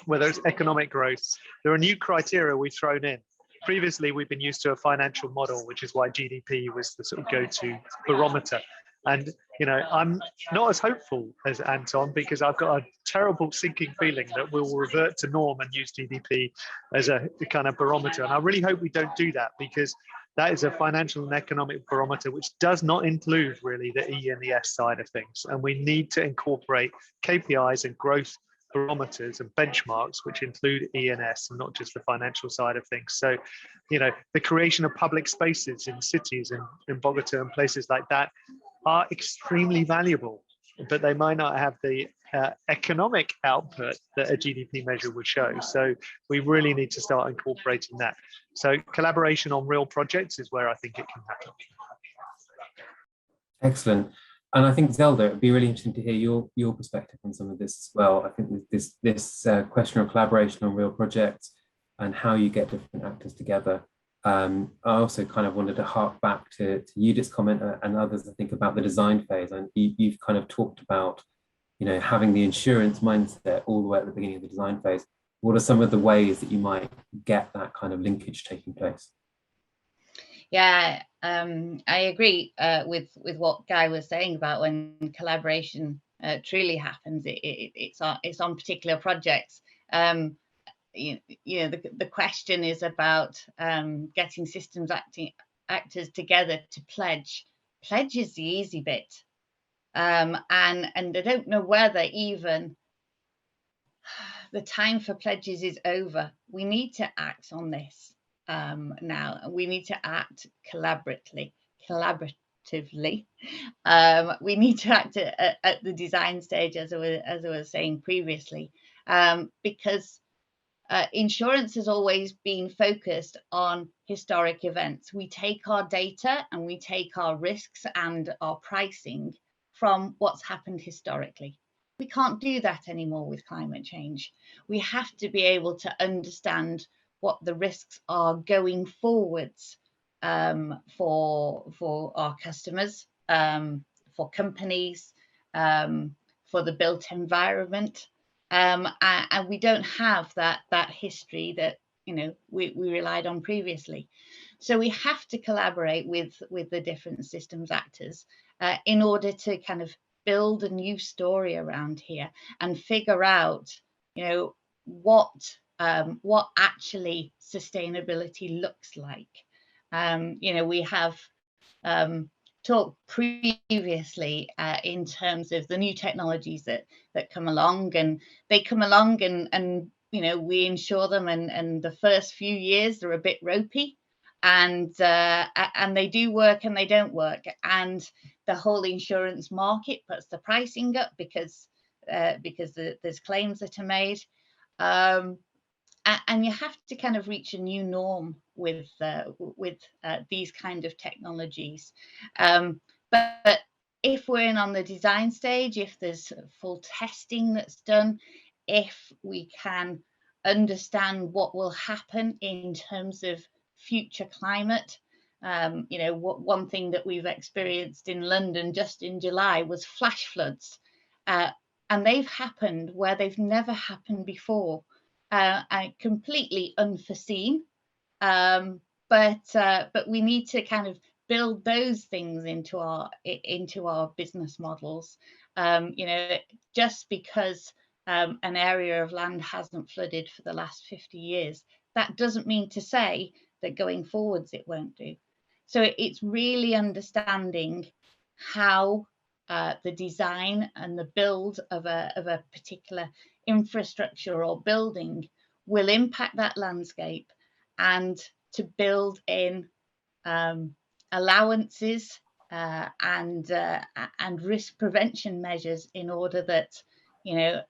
whether it's economic growth. There are new criteria we've thrown in. Previously, we've been used to a financial model, which is why GDP was the sort of go-to barometer. And, you know, I'm not as hopeful as Anton, because I've got a terrible sinking feeling that we'll revert to norm and use GDP as a kind of barometer. And I really hope we don't do that, because that is a financial and economic barometer, which does not include really the E and the S side of things. And we need to incorporate KPIs and growth barometers and benchmarks, which include E and S, and not just the financial side of things. So, you know, the creation of public spaces in cities in Bogota and places like that are extremely valuable, but they might not have the economic output that a GDP measure would show. So we really need to start incorporating that. So collaboration on real projects is where I think it can happen. Excellent. And I think, Zelda, it'd be really interesting to hear your perspective on some of this as well. I think this question of collaboration on real projects and how you get different actors together. I also kind of wanted to hark back to Judith's comment and others, I think, about the design phase. And you've kind of talked about, you know, having the insurance mindset all the way at the beginning of the design phase. What are some of the ways that you might get that kind of linkage taking place? Yeah, I agree with what Guy was saying about when collaboration truly happens. It's on particular projects. You know, the question is about getting systems actors together to pledge. Pledge is the easy bit, and I don't know whether even the time for pledges is over. We need to act on this now. We need to act collaboratively. We need to act at the design stage, as I was saying previously, because insurance has always been focused on historic events. We take our data and we take our risks and our pricing from what's happened historically. We can't do that anymore with climate change. We have to be able to understand what the risks are going forwards for our customers, for companies, for the built environment. And we don't have that history that, you know, we relied on previously. So we have to collaborate with the different systems actors in order to kind of build a new story around here and figure out, you know, what actually sustainability looks like. You know, we have talked previously in terms of the new technologies that come along, and they come along and you know, we insure them, and the first few years they're a bit ropey, and they do work and they don't work, and the whole insurance market puts the pricing up because there's claims that are made, and you have to kind of reach a new norm with these kind of technologies. But if we're in on the design stage, if there's full testing that's done, if we can understand what will happen in terms of future climate. You know, one thing that we've experienced in London just in July was flash floods, and they've happened where they've never happened before, and completely unforeseen. But we need to kind of build those things into our business models. You know, just because an area of land hasn't flooded for the last 50 years, that doesn't mean to say that going forwards it won't do. So it's really understanding how the design and the build of a particular infrastructure or building will impact that landscape, and to build in allowances and risk prevention measures in order that, you know,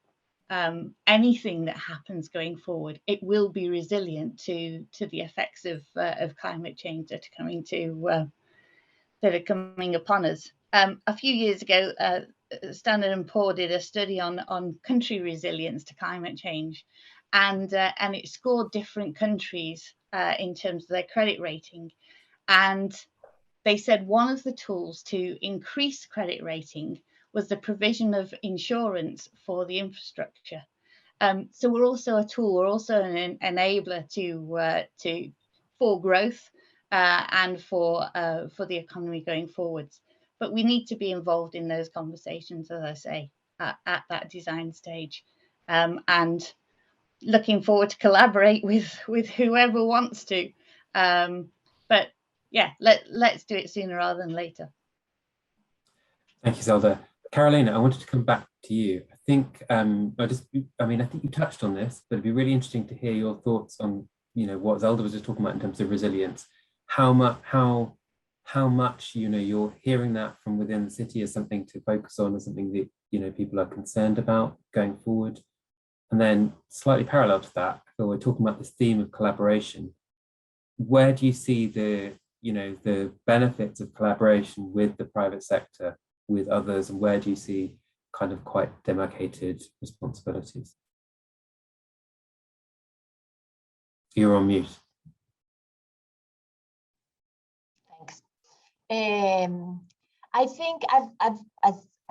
anything that happens going forward, it will be resilient to the effects of climate change that are coming upon us. A few years ago, Standard & Poor's did a study on country resilience to climate change, and it scored different countries in terms of their credit rating. And they said one of the tools to increase credit rating was the provision of insurance for the infrastructure. So we're also a tool, we're also an enabler for growth and for the economy going forwards. But we need to be involved in those conversations, as I say, at that design stage, and looking forward to collaborate with whoever wants to. But yeah, let's do it sooner rather than later. Thank you, Zelda. Carolina, I wanted to come back to you. I think I think you touched on this, but it'd be really interesting to hear your thoughts on, what Zelda was just talking about in terms of resilience. How much you're hearing that from within the city as something to focus on, as something that people are concerned about going forward. And then slightly parallel to that, so we're talking about this theme of collaboration. Where do you see the benefits of collaboration with the private sector, with others, and where do you see kind of quite demarcated responsibilities? You're on mute. Thanks. I think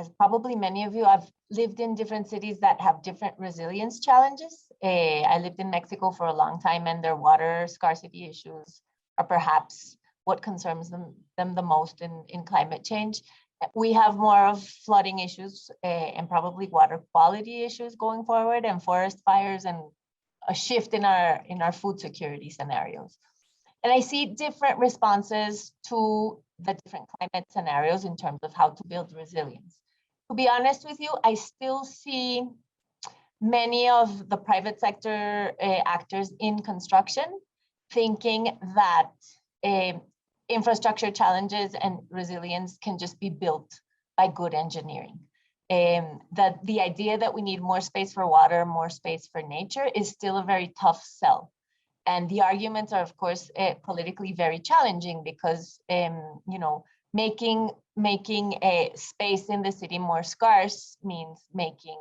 as probably many of you, I've lived in different cities that have different resilience challenges. I lived in Mexico for a long time, and their water scarcity issues are perhaps what concerns them the most in climate change. We have more of flooding issues and probably water quality issues going forward, and forest fires, and a shift in our food security scenarios. And I see different responses to the different climate scenarios in terms of how to build resilience. To be honest with you, I still see many of the private sector actors in construction thinking that infrastructure challenges and resilience can just be built by good engineering. That the idea that we need more space for water, more space for nature is still a very tough sell. And the arguments are, of course, politically very challenging because, making a space in the city more scarce means making,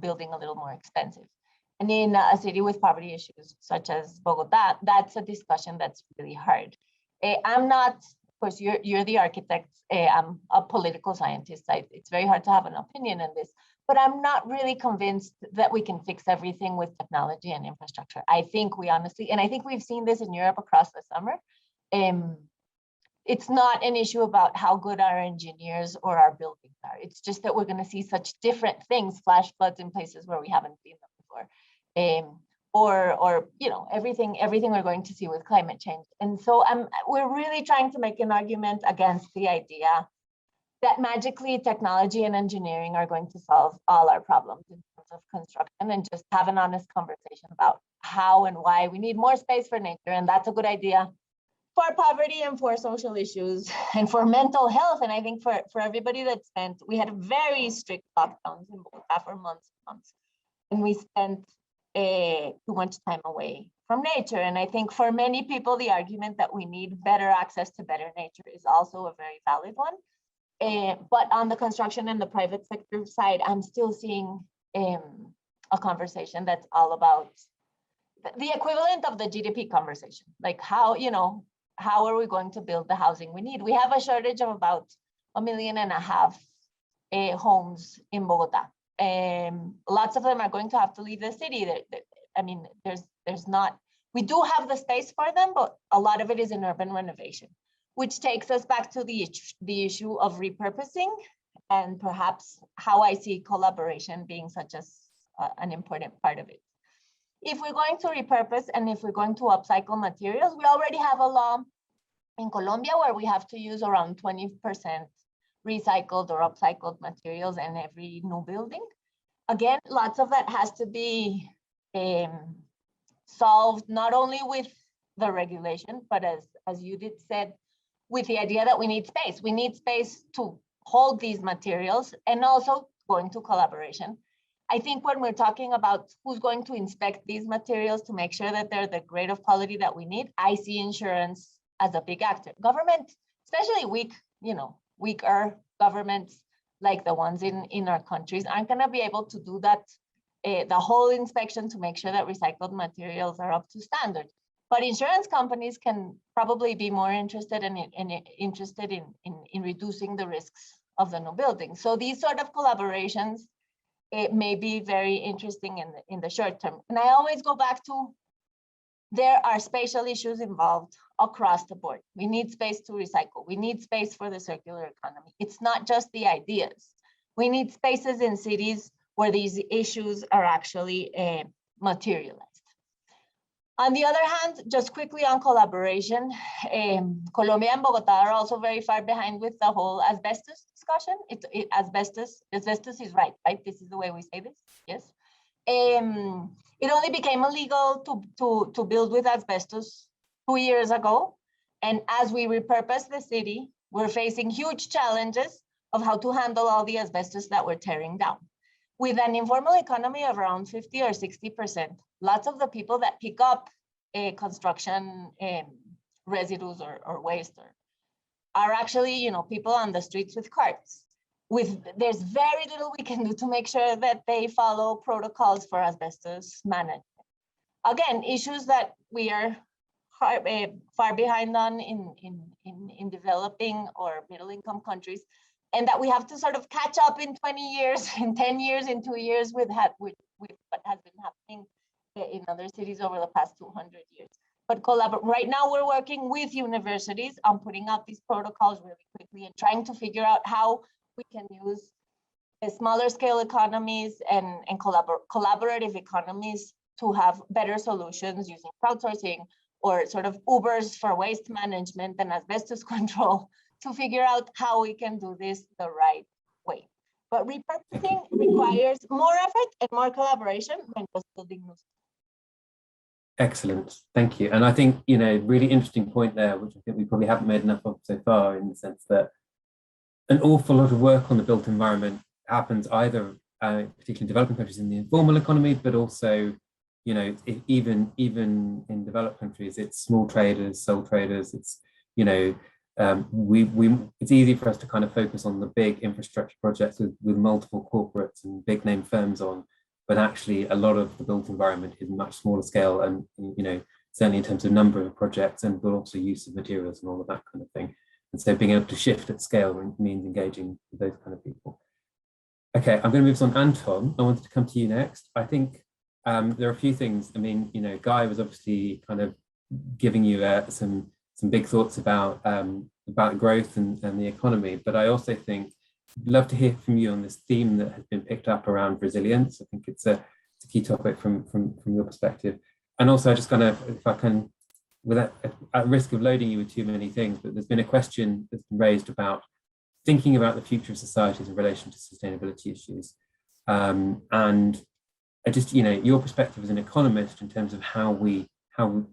building a little more expensive. And in a city with poverty issues, such as Bogota, that's a discussion that's really hard. I'm not, of course, you're the architect. I'm a political scientist. It's very hard to have an opinion on this, but I'm not really convinced that we can fix everything with technology and infrastructure. I think we honestly, and I think we've seen this in Europe across the summer. It's not an issue about how good our engineers or our buildings are. It's just that we're going to see such different things, flash floods in places where we haven't seen them before. Or everything we're going to see with climate change. And so we're really trying to make an argument against the idea that magically technology and engineering are going to solve all our problems in terms of construction, and just have an honest conversation about how and why we need more space for nature. And that's a good idea for poverty and for social issues and for mental health. And I think for everybody that spent, we had very strict lockdowns in Bogota for months and months. And we spent too much time away from nature. And I think for many people, the argument that we need better access to better nature is also a very valid one. But on the construction and the private sector side, I'm still seeing a conversation that's all about the equivalent of the GDP conversation. Like how are we going to build the housing we need? We have a shortage of about 1.5 million homes in Bogota. Lots of them are going to have to leave the city. There's not, we do have the space for them, but a lot of it is in urban renovation, which takes us back to the issue of repurposing, and perhaps how I see collaboration being such an important part of it. If we're going to repurpose and if we're going to upcycle materials, we already have a law in Colombia where we have to use around 20% recycled or upcycled materials in every new building. Again, lots of that has to be solved not only with the regulation, but as Judith said, with the idea that we need space. We need space to hold these materials, and also going to collaboration. I think when we're talking about who's going to inspect these materials to make sure that they're the grade of quality that we need, I see insurance as a big actor. Government, especially weaker governments like the ones in our countries, aren't going to be able to do that, the whole inspection to make sure that recycled materials are up to standard. But insurance companies can probably be more interested in reducing the risks of the new building. So these sort of collaborations, it may be very interesting in the short term. And I always go back to, there are spatial issues involved across the board. We need space to recycle. We need space for the circular economy. It's not just the ideas. We need spaces in cities where these issues are actually materialized. On the other hand, just quickly on collaboration, Colombia and Bogota are also very far behind with the whole asbestos discussion. Asbestos is right? This is the way we say this, yes. It only became illegal to build with asbestos 2 years ago. And as we repurpose the city, we're facing huge challenges of how to handle all the asbestos that we're tearing down. With an informal economy of around 50 or 60%, lots of the people that pick up construction residues or waste are actually, people on the streets with carts. There's very little we can do to make sure that they follow protocols for asbestos management. Again, issues that we are far behind on in developing or middle income countries, and that we have to sort of catch up in 20 years, in 10 years, in 2 years with what has been happening in other cities over the past 200 years. But right now we're working with universities on putting out these protocols really quickly and trying to figure out how we can use smaller scale economies and collaborative economies to have better solutions using crowdsourcing or sort of Ubers for waste management and asbestos control to figure out how we can do this the right way. But repurposing requires more effort and more collaboration than just building new. Excellent, thank you. And I think, really interesting point there, which I think we probably haven't made enough of so far, in the sense that an awful lot of work on the built environment happens either, particularly in developing countries, in the informal economy, but also, even in developed countries, it's small traders, sole traders. It's, it's easy for us to kind of focus on the big infrastructure projects with multiple corporates and big name firms on, but actually a lot of the built environment is much smaller scale, and certainly in terms of number of projects, and but also use of materials and all of that kind of thing. And so being able to shift at scale means engaging with those kind of people. Okay, I'm going to move on. Anton, I wanted to come to you next. I think there are a few things. I mean, Guy was obviously kind of giving you some big thoughts about growth and the economy, but I also think I'd love to hear from you on this theme that has been picked up around resilience. I think it's a key topic from your perspective. And also, I just kind of, if I can, at risk of loading you with too many things, but there's been a question that's been raised about thinking about the future of societies in relation to sustainability issues. And I just, your perspective as an economist in terms of how we can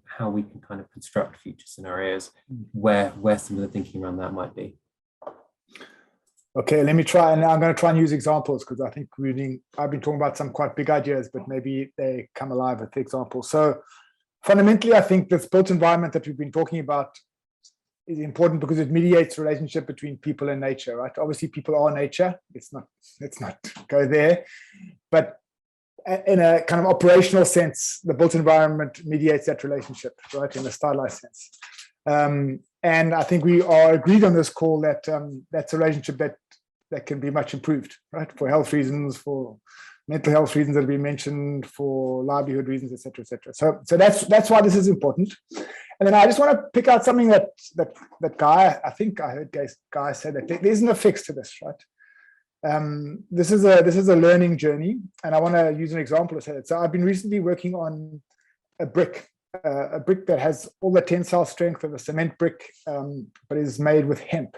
kind of construct future scenarios where some of the thinking around that might be. Okay, let me try, and I'm going to try and use examples, because I think I've been talking about some quite big ideas, but maybe they come alive with the examples. So fundamentally, I think this built environment that we've been talking about is important because it mediates the relationship between people and nature, right? Obviously, people are nature. Let's not go there. But in a kind of operational sense, the built environment mediates that relationship, right, in a stylized sense. And I think we are agreed on this call that that's a relationship that can be much improved, right, for health reasons, for mental health reasons that we mentioned, for livelihood reasons, etc., etc. So that's why this is important. And then I just want to pick out something that Guy, I think I heard Guy say that there isn't a fix to this, right? This is a learning journey, and I want to use an example to say it. So I've been recently working on a brick that has all the tensile strength of a cement brick, but is made with hemp.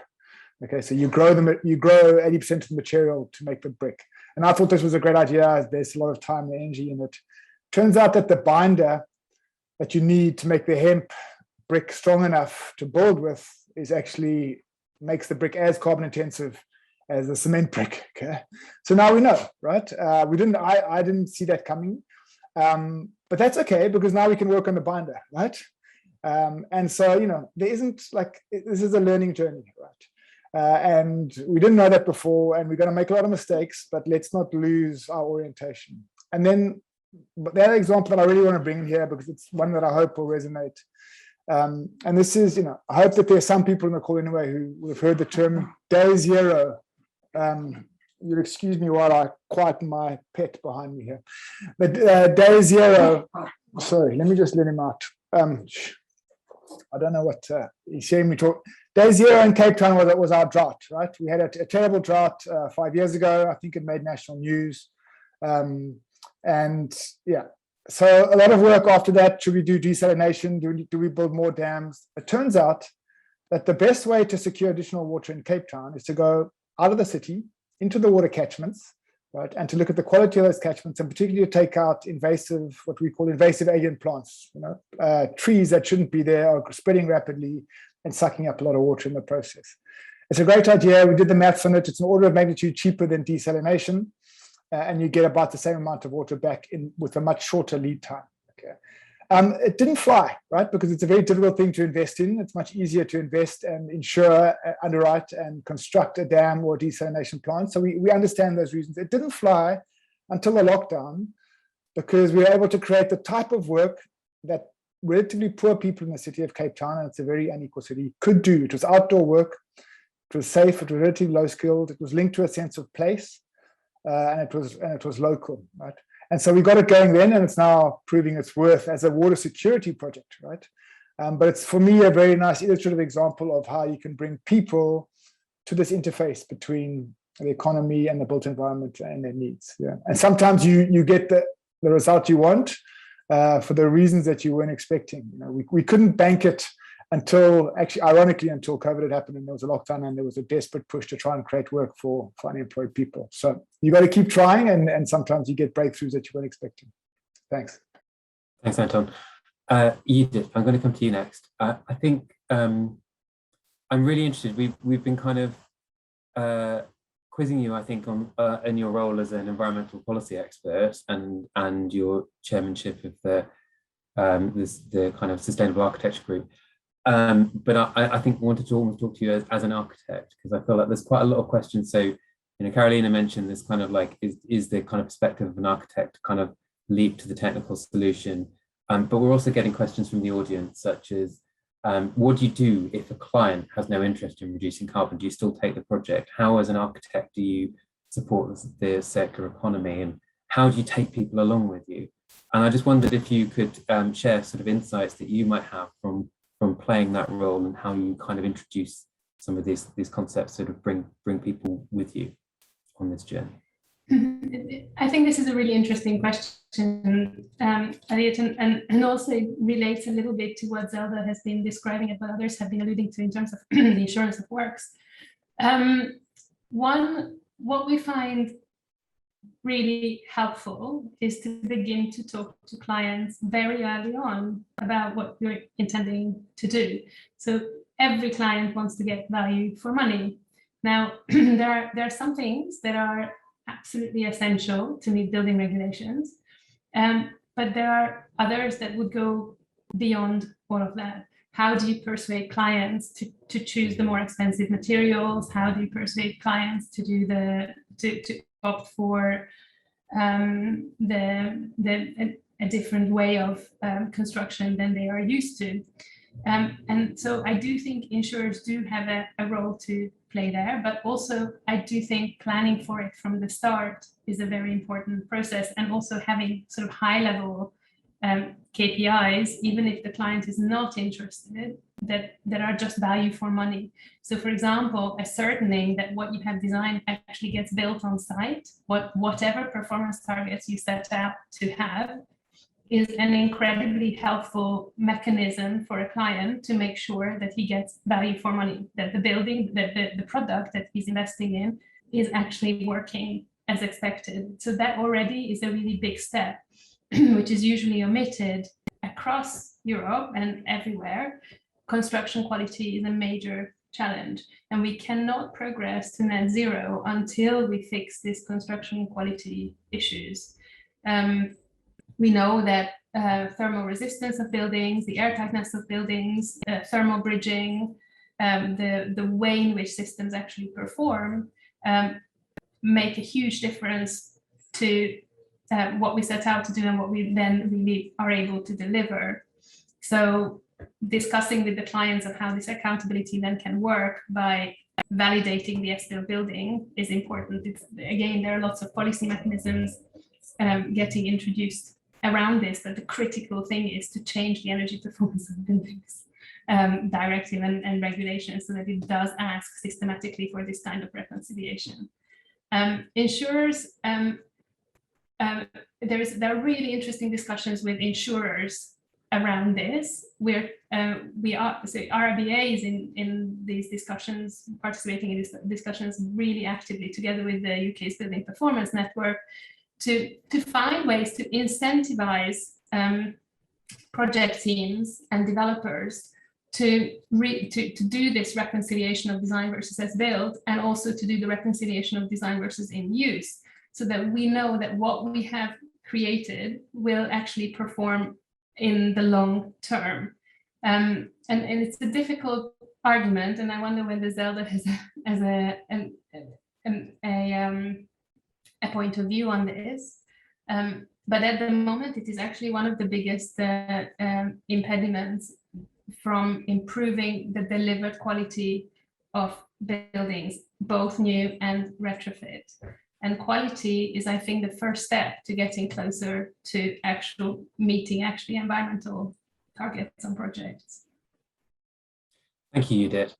Okay, so you grow 80% of the material to make the brick. And I thought this was a great idea. There's a lot of time and energy in it. Turns out that the binder that you need to make the hemp brick strong enough to build with is actually makes the brick as carbon intensive as a cement brick. Okay, so now we know, right? I didn't see that coming, but that's okay, because now we can work on the binder, right? And so there isn't this is a learning journey, right? And we didn't know that before, and we're going to make a lot of mistakes, but let's not lose our orientation. And then the other example that I really want to bring in here, because it's one that I hope will resonate. And this is, I hope that there's some people in the call anyway who would have heard the term day zero. You'll excuse me while I quieten my pet behind me here. But day zero, sorry, let me just let him out. I don't know what he's hearing me talk. Day zero in Cape Town was our drought, right? We had a terrible drought 5 years ago. I think it made national news. And yeah, So a lot of work after that. Should we do desalination? Do we build more dams? It turns out that the best way to secure additional water in Cape Town is to go out of the city into the water catchments, right? And to look at the quality of those catchments, and particularly to take out invasive, what we call invasive alien plants, trees that shouldn't be there are spreading rapidly and sucking up a lot of water in the process. It's a great idea. We did the maths on it. It's an order of magnitude cheaper than desalination. And you get about the same amount of water back in with a much shorter lead time. Okay, it didn't fly, right? Because it's a very difficult thing to invest in. It's much easier to invest and insure, underwrite, and construct a dam or a desalination plant. So we understand those reasons. It didn't fly until the lockdown, because we were able to create the type of work that relatively poor people in the city of Cape Town, and it's a very unequal city, could do. It was outdoor work. It was safe. It was relatively low skilled. It was linked to a sense of place. And it was local, right? And so we got it going then, and it's now proving its worth as a water security project, right? But it's, for me, a very nice illustrative example of how you can bring people to this interface between the economy and the built environment and their needs. Yeah, and sometimes you get the result you want for the reasons that you weren't expecting. We couldn't bank it until, actually, ironically, until COVID had happened and there was a lockdown and there was a desperate push to try and create work for unemployed people. So you got to keep trying, and sometimes you get breakthroughs that you weren't expecting. Thanks. Thanks, Anton. Edith, I'm going to come to you next. I think I'm really interested. We've been kind of quizzing you, I think, on in your role as an environmental policy expert and your chairmanship of the kind of sustainable architecture group. But I think I wanted to almost talk to you as an architect, because I feel like there's quite a lot of questions. So, Carolina mentioned this kind of like, is the kind of perspective of an architect kind of leap to the technical solution? But we're also getting questions from the audience, such as, what do you do if a client has no interest in reducing carbon? Do you still take the project? How, as an architect, do you support the circular economy? And how do you take people along with you? And I just wondered if you could share sort of insights that you might have from playing that role, and how you kind of introduce some of these concepts, sort of bring people with you on this journey. I think this is a really interesting question, Elliot, and also relates a little bit to what Zelda has been describing and what others have been alluding to in terms of the insurance of works. What we find really helpful is to begin to talk to clients very early on about what you're intending to do. So every client wants to get value for money. Now, there are some things that are absolutely essential to meet building regulations, but there are others that would go beyond all of that. How do you persuade clients to choose the more expensive materials? How do you persuade clients to do to opt for a different way of construction than they are used to? And so I do think insurers do have a role to play there, but also I do think planning for it from the start is a very important process, and also having sort of high level KPIs, even if the client is not interested, that are just value for money. So for example, ascertaining that what you have designed actually gets built on site, whatever performance targets you set out to have, is an incredibly helpful mechanism for a client to make sure that he gets value for money, that the building, the product that he's investing in is actually working as expected. So that already is a really big step, which is usually omitted across Europe and everywhere. Construction quality is a major challenge, and we cannot progress to net zero until we fix these construction quality issues. We know that thermal resistance of buildings, the airtightness of buildings, thermal bridging, the way in which systems actually perform make a huge difference to what we set out to do and what we then really are able to deliver. So discussing with the clients of how this accountability then can work by validating the SDL building is important. Again, there are lots of policy mechanisms getting introduced around this, but the critical thing is to change the energy performance of buildings directive and regulation, so that it does ask systematically for this kind of reconciliation. Insurers there are really interesting discussions with insurers around this. So RBA is in these discussions, participating in these discussions really actively together with the UK's Building Performance Network to find ways to incentivize project teams and developers to do this reconciliation of design versus as built, and also to do the reconciliation of design versus in use, so that we know that what we have created will actually perform in the long term. And it's a difficult argument, and I wonder whether Zelda has a point of view on this. But at the moment, it is actually one of the biggest impediments from improving the delivered quality of buildings, both new and retrofit. And quality is, I think, the first step to getting closer to meeting environmental targets on projects. Thank you, Judith.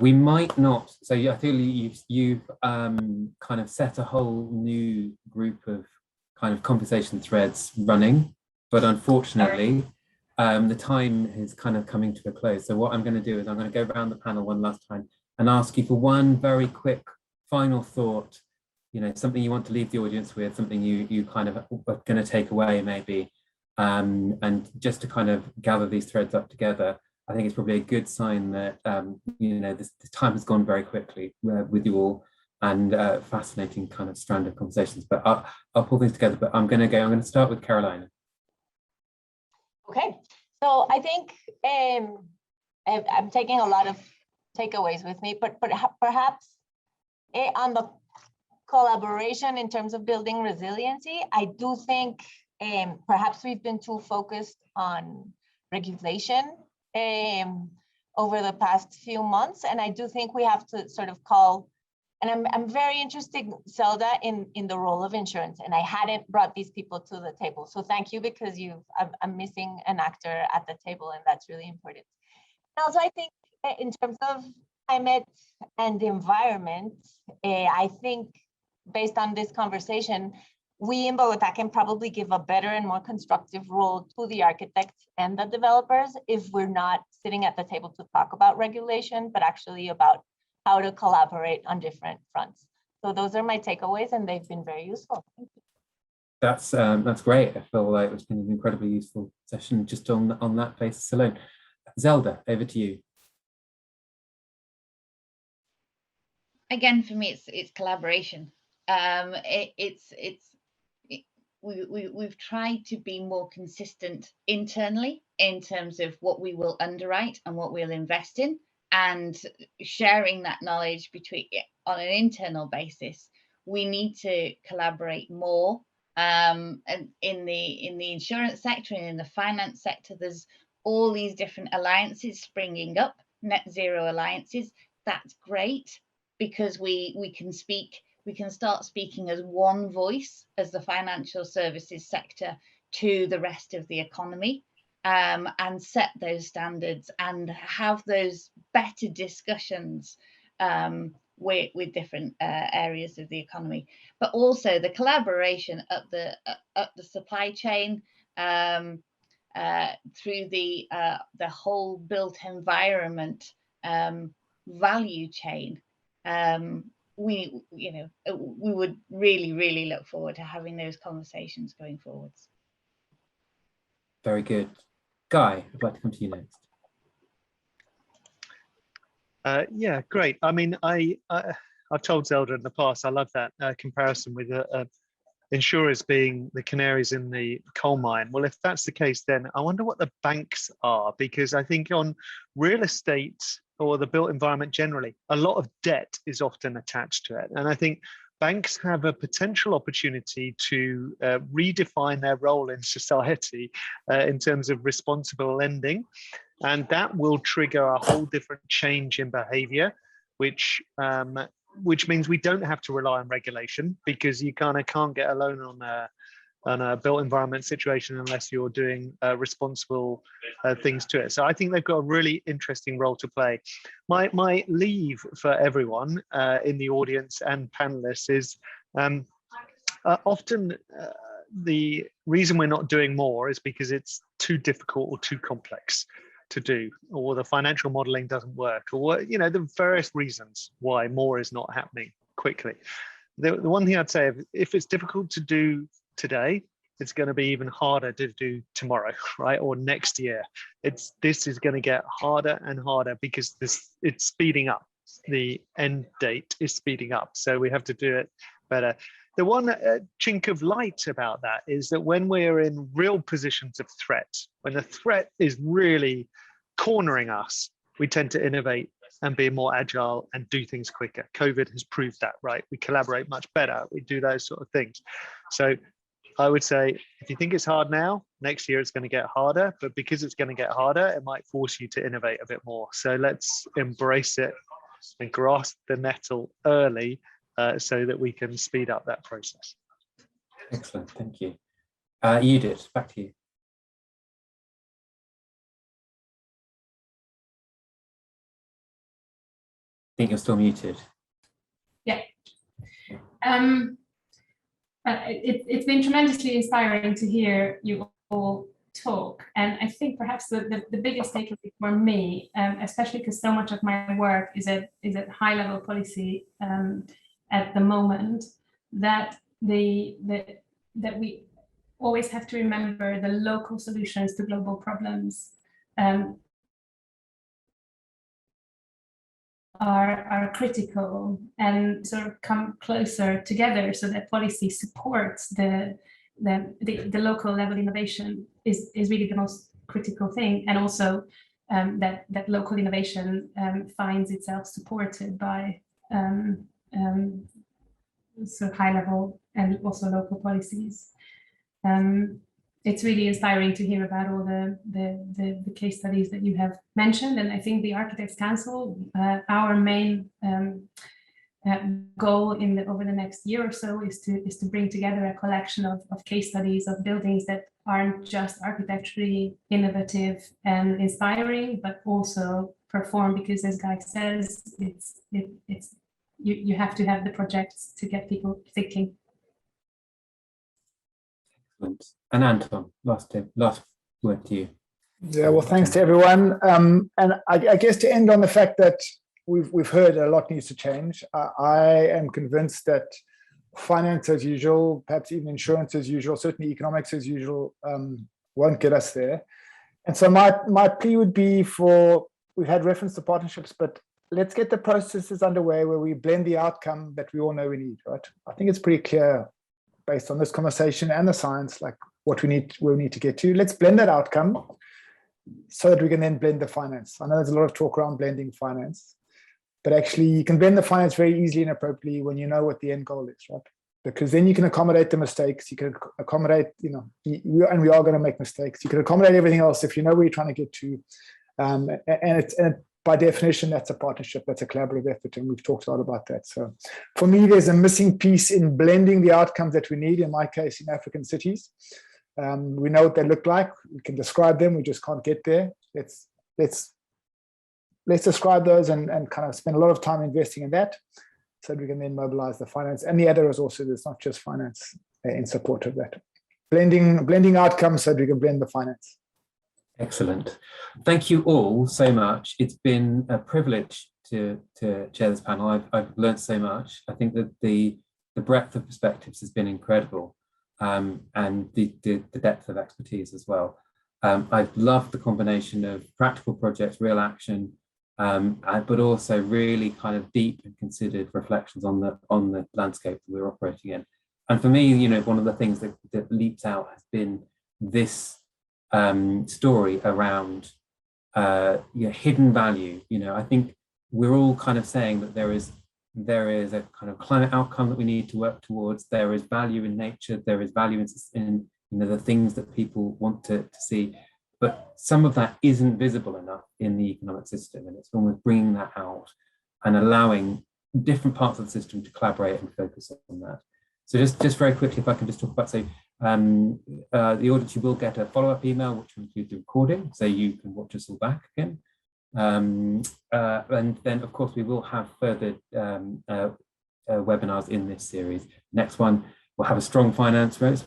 We might not, so I feel you've kind of set a whole new group of kind of conversation threads running, but unfortunately, the time is kind of coming to a close. So what I'm going to do is I'm going to go around the panel one last time and ask you for one very quick final thought, something you want to leave the audience with, something you kind of are going to take away maybe, and just to kind of gather these threads up together. I think it's probably a good sign that this time has gone very quickly with you all, and fascinating kind of strand of conversations. But I'll pull things together. But I'm going to start with Carolina. Okay, so I think I'm taking a lot of takeaways with me, but perhaps on the collaboration in terms of building resiliency, I do think perhaps we've been too focused on regulation over the past few months, and I do think we have to sort of call. And I'm very interested, Zelda, in the role of insurance, and I hadn't brought these people to the table. So thank you, because I'm missing an actor at the table, and that's really important. And also, I think in terms of climate and the environment, I think based on this conversation, we in Bogota can probably give a better and more constructive role to the architects and the developers if we're not sitting at the table to talk about regulation, but actually about how to collaborate on different fronts. So those are my takeaways, and they've been very useful. Thank you. That's great. I feel like it's been an incredibly useful session just on that basis alone. Zelda, over to you. Again, for me, it's collaboration. We've tried to be more consistent internally in terms of what we will underwrite and what we'll invest in, and sharing that knowledge on an internal basis. We need to collaborate more. And in the insurance sector and in the finance sector, there's all these different alliances springing up, net zero alliances. That's great, because we can start speaking as one voice as the financial services sector to the rest of the economy. And set those standards and have those better discussions with different areas of the economy, but also the collaboration up the supply chain, through the whole built environment value chain. We would really look forward to having those conversations going forwards. Very good. Guy, I'd like to come to you next. Yeah, great. I mean, I've told Zelda in the past, I love that comparison with insurers being the canaries in the coal mine. Well, if that's the case, then I wonder what the banks are, because I think on real estate or the built environment generally, a lot of debt is often attached to it. And I think banks have a potential opportunity to redefine their role in society in terms of responsible lending. And that will trigger a whole different change in behavior, which means we don't have to rely on regulation, because you kind of can't get a loan on a built environment situation unless you're doing responsible things to it. So I think they've got a really interesting role to play. My leave for everyone in the audience and panelists is often the reason we're not doing more is because it's too difficult or too complex to do, or the financial modeling doesn't work, or what, you know, the various reasons why more is not happening quickly. The one thing I'd say, if it's difficult to do today, it's going to be even harder to do tomorrow, right? Or next year. This is going to get harder and harder because it's speeding up. The end date is speeding up. So we have to do it better. The one chink of light about that is that when we're in real positions of threat, when the threat is really cornering us, we tend to innovate and be more agile and do things quicker. COVID has proved that, right? We collaborate much better. We do those sort of things. So I would say, if you think it's hard now, next year it's going to get harder, but because it's going to get harder, it might force you to innovate a bit more. So let's embrace it and grasp the nettle early so that we can speed up that process. Excellent, thank you. Judith, back to you. I think you're still muted. Yeah. It's been tremendously inspiring to hear you all talk, and I think perhaps the biggest takeaway for me, especially because so much of my work is at high level policy at the moment, that that we always have to remember the local solutions to global problems are critical and sort of come closer together, so that policy supports the local level innovation is really the most critical thing, and also that local innovation finds itself supported by so high level and also local policies. It's really inspiring to hear about all the case studies that you have mentioned, and I think the Architects Council, our main goal over the next year or so is to bring together a collection of case studies of buildings that aren't just architecturally innovative and inspiring, but also perform, because as Guy says, you have to have the projects to get people thinking. Excellent. And Anton, last word to you. Yeah, well, thanks to everyone. And I guess to end on the fact that we've heard a lot needs to change. I am convinced that finance as usual, perhaps even insurance as usual, certainly economics as usual, won't get us there. And so my plea would be we've had reference to partnerships, but let's get the processes underway where we blend the outcome that we all know we need, right? I think it's pretty clear based on this conversation and the science, like what we need to get to. Let's blend that outcome so that we can then blend the finance. I know there's a lot of talk around blending finance, but actually you can blend the finance very easily and appropriately when you know what the end goal is, right? Because then you can accommodate the mistakes, you can accommodate, and we are going to make mistakes. You can accommodate everything else if you know where you're trying to get to. And by definition, that's a partnership, that's a collaborative effort, and we've talked a lot about that. So for me, there's a missing piece in blending the outcomes that we need, in my case, in African cities. We know what they look like, we can describe them, we just can't get there. Let's describe those and kind of spend a lot of time investing in that, so that we can then mobilize the finance. And the other resources, it's not just finance in support of that. Blending outcomes so that we can blend the finance. Excellent. Thank you all so much. It's been a privilege to chair this panel. I've learned so much. I think that the breadth of perspectives has been incredible, and the depth of expertise as well. I've loved the combination of practical projects, real action, but also really kind of deep and considered reflections on the landscape that we're operating in. And for me, one of the things that leaps out has been this story around hidden value. I think we're all kind of saying that there is a kind of climate outcome that we need to work towards. There is value in nature. There is value in the things that people want to see. But some of that isn't visible enough in the economic system, and it's almost bringing that out and allowing different parts of the system to collaborate and focus on that. So just very quickly, if I can just talk about, the audience, you will get a follow-up email, which will include the recording, so you can watch us all back again. And then, of course, we will have further webinars in this series. Next one We'll have a strong finance race.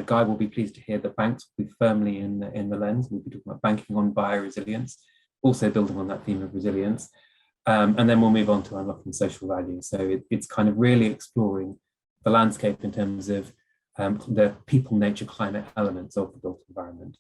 Guy will be pleased to hear that banks will be firmly in the lens. We'll be talking about banking on bio-resilience, also building on that theme of resilience. And then we'll move on to unlocking social value. So it's kind of really exploring the landscape in terms of the people, nature, climate elements of the built environment.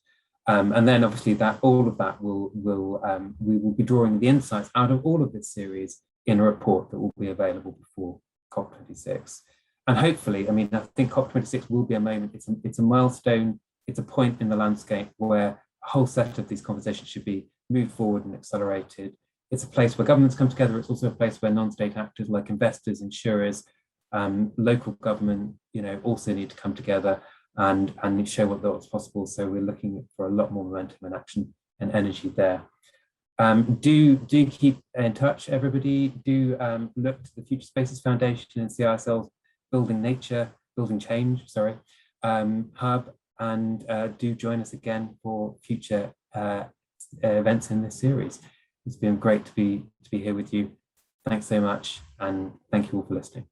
And then obviously all of that we will be drawing the insights out of all of this series in a report that will be available before COP26. And hopefully, I mean, I think COP26 will be a moment, it's a milestone, it's a point in the landscape where a whole set of these conversations should be moved forward and accelerated. It's a place where governments come together. It's also a place where non-state actors like investors, insurers, local government, also need to come together and show what's possible. So we're looking for a lot more momentum and action and energy there. Do keep in touch, everybody. Do look to the Future Spaces Foundation and see ourselves building change, hub, and do join us again for future events in this series. It's been great to be here with you. Thanks so much, and thank you all for listening.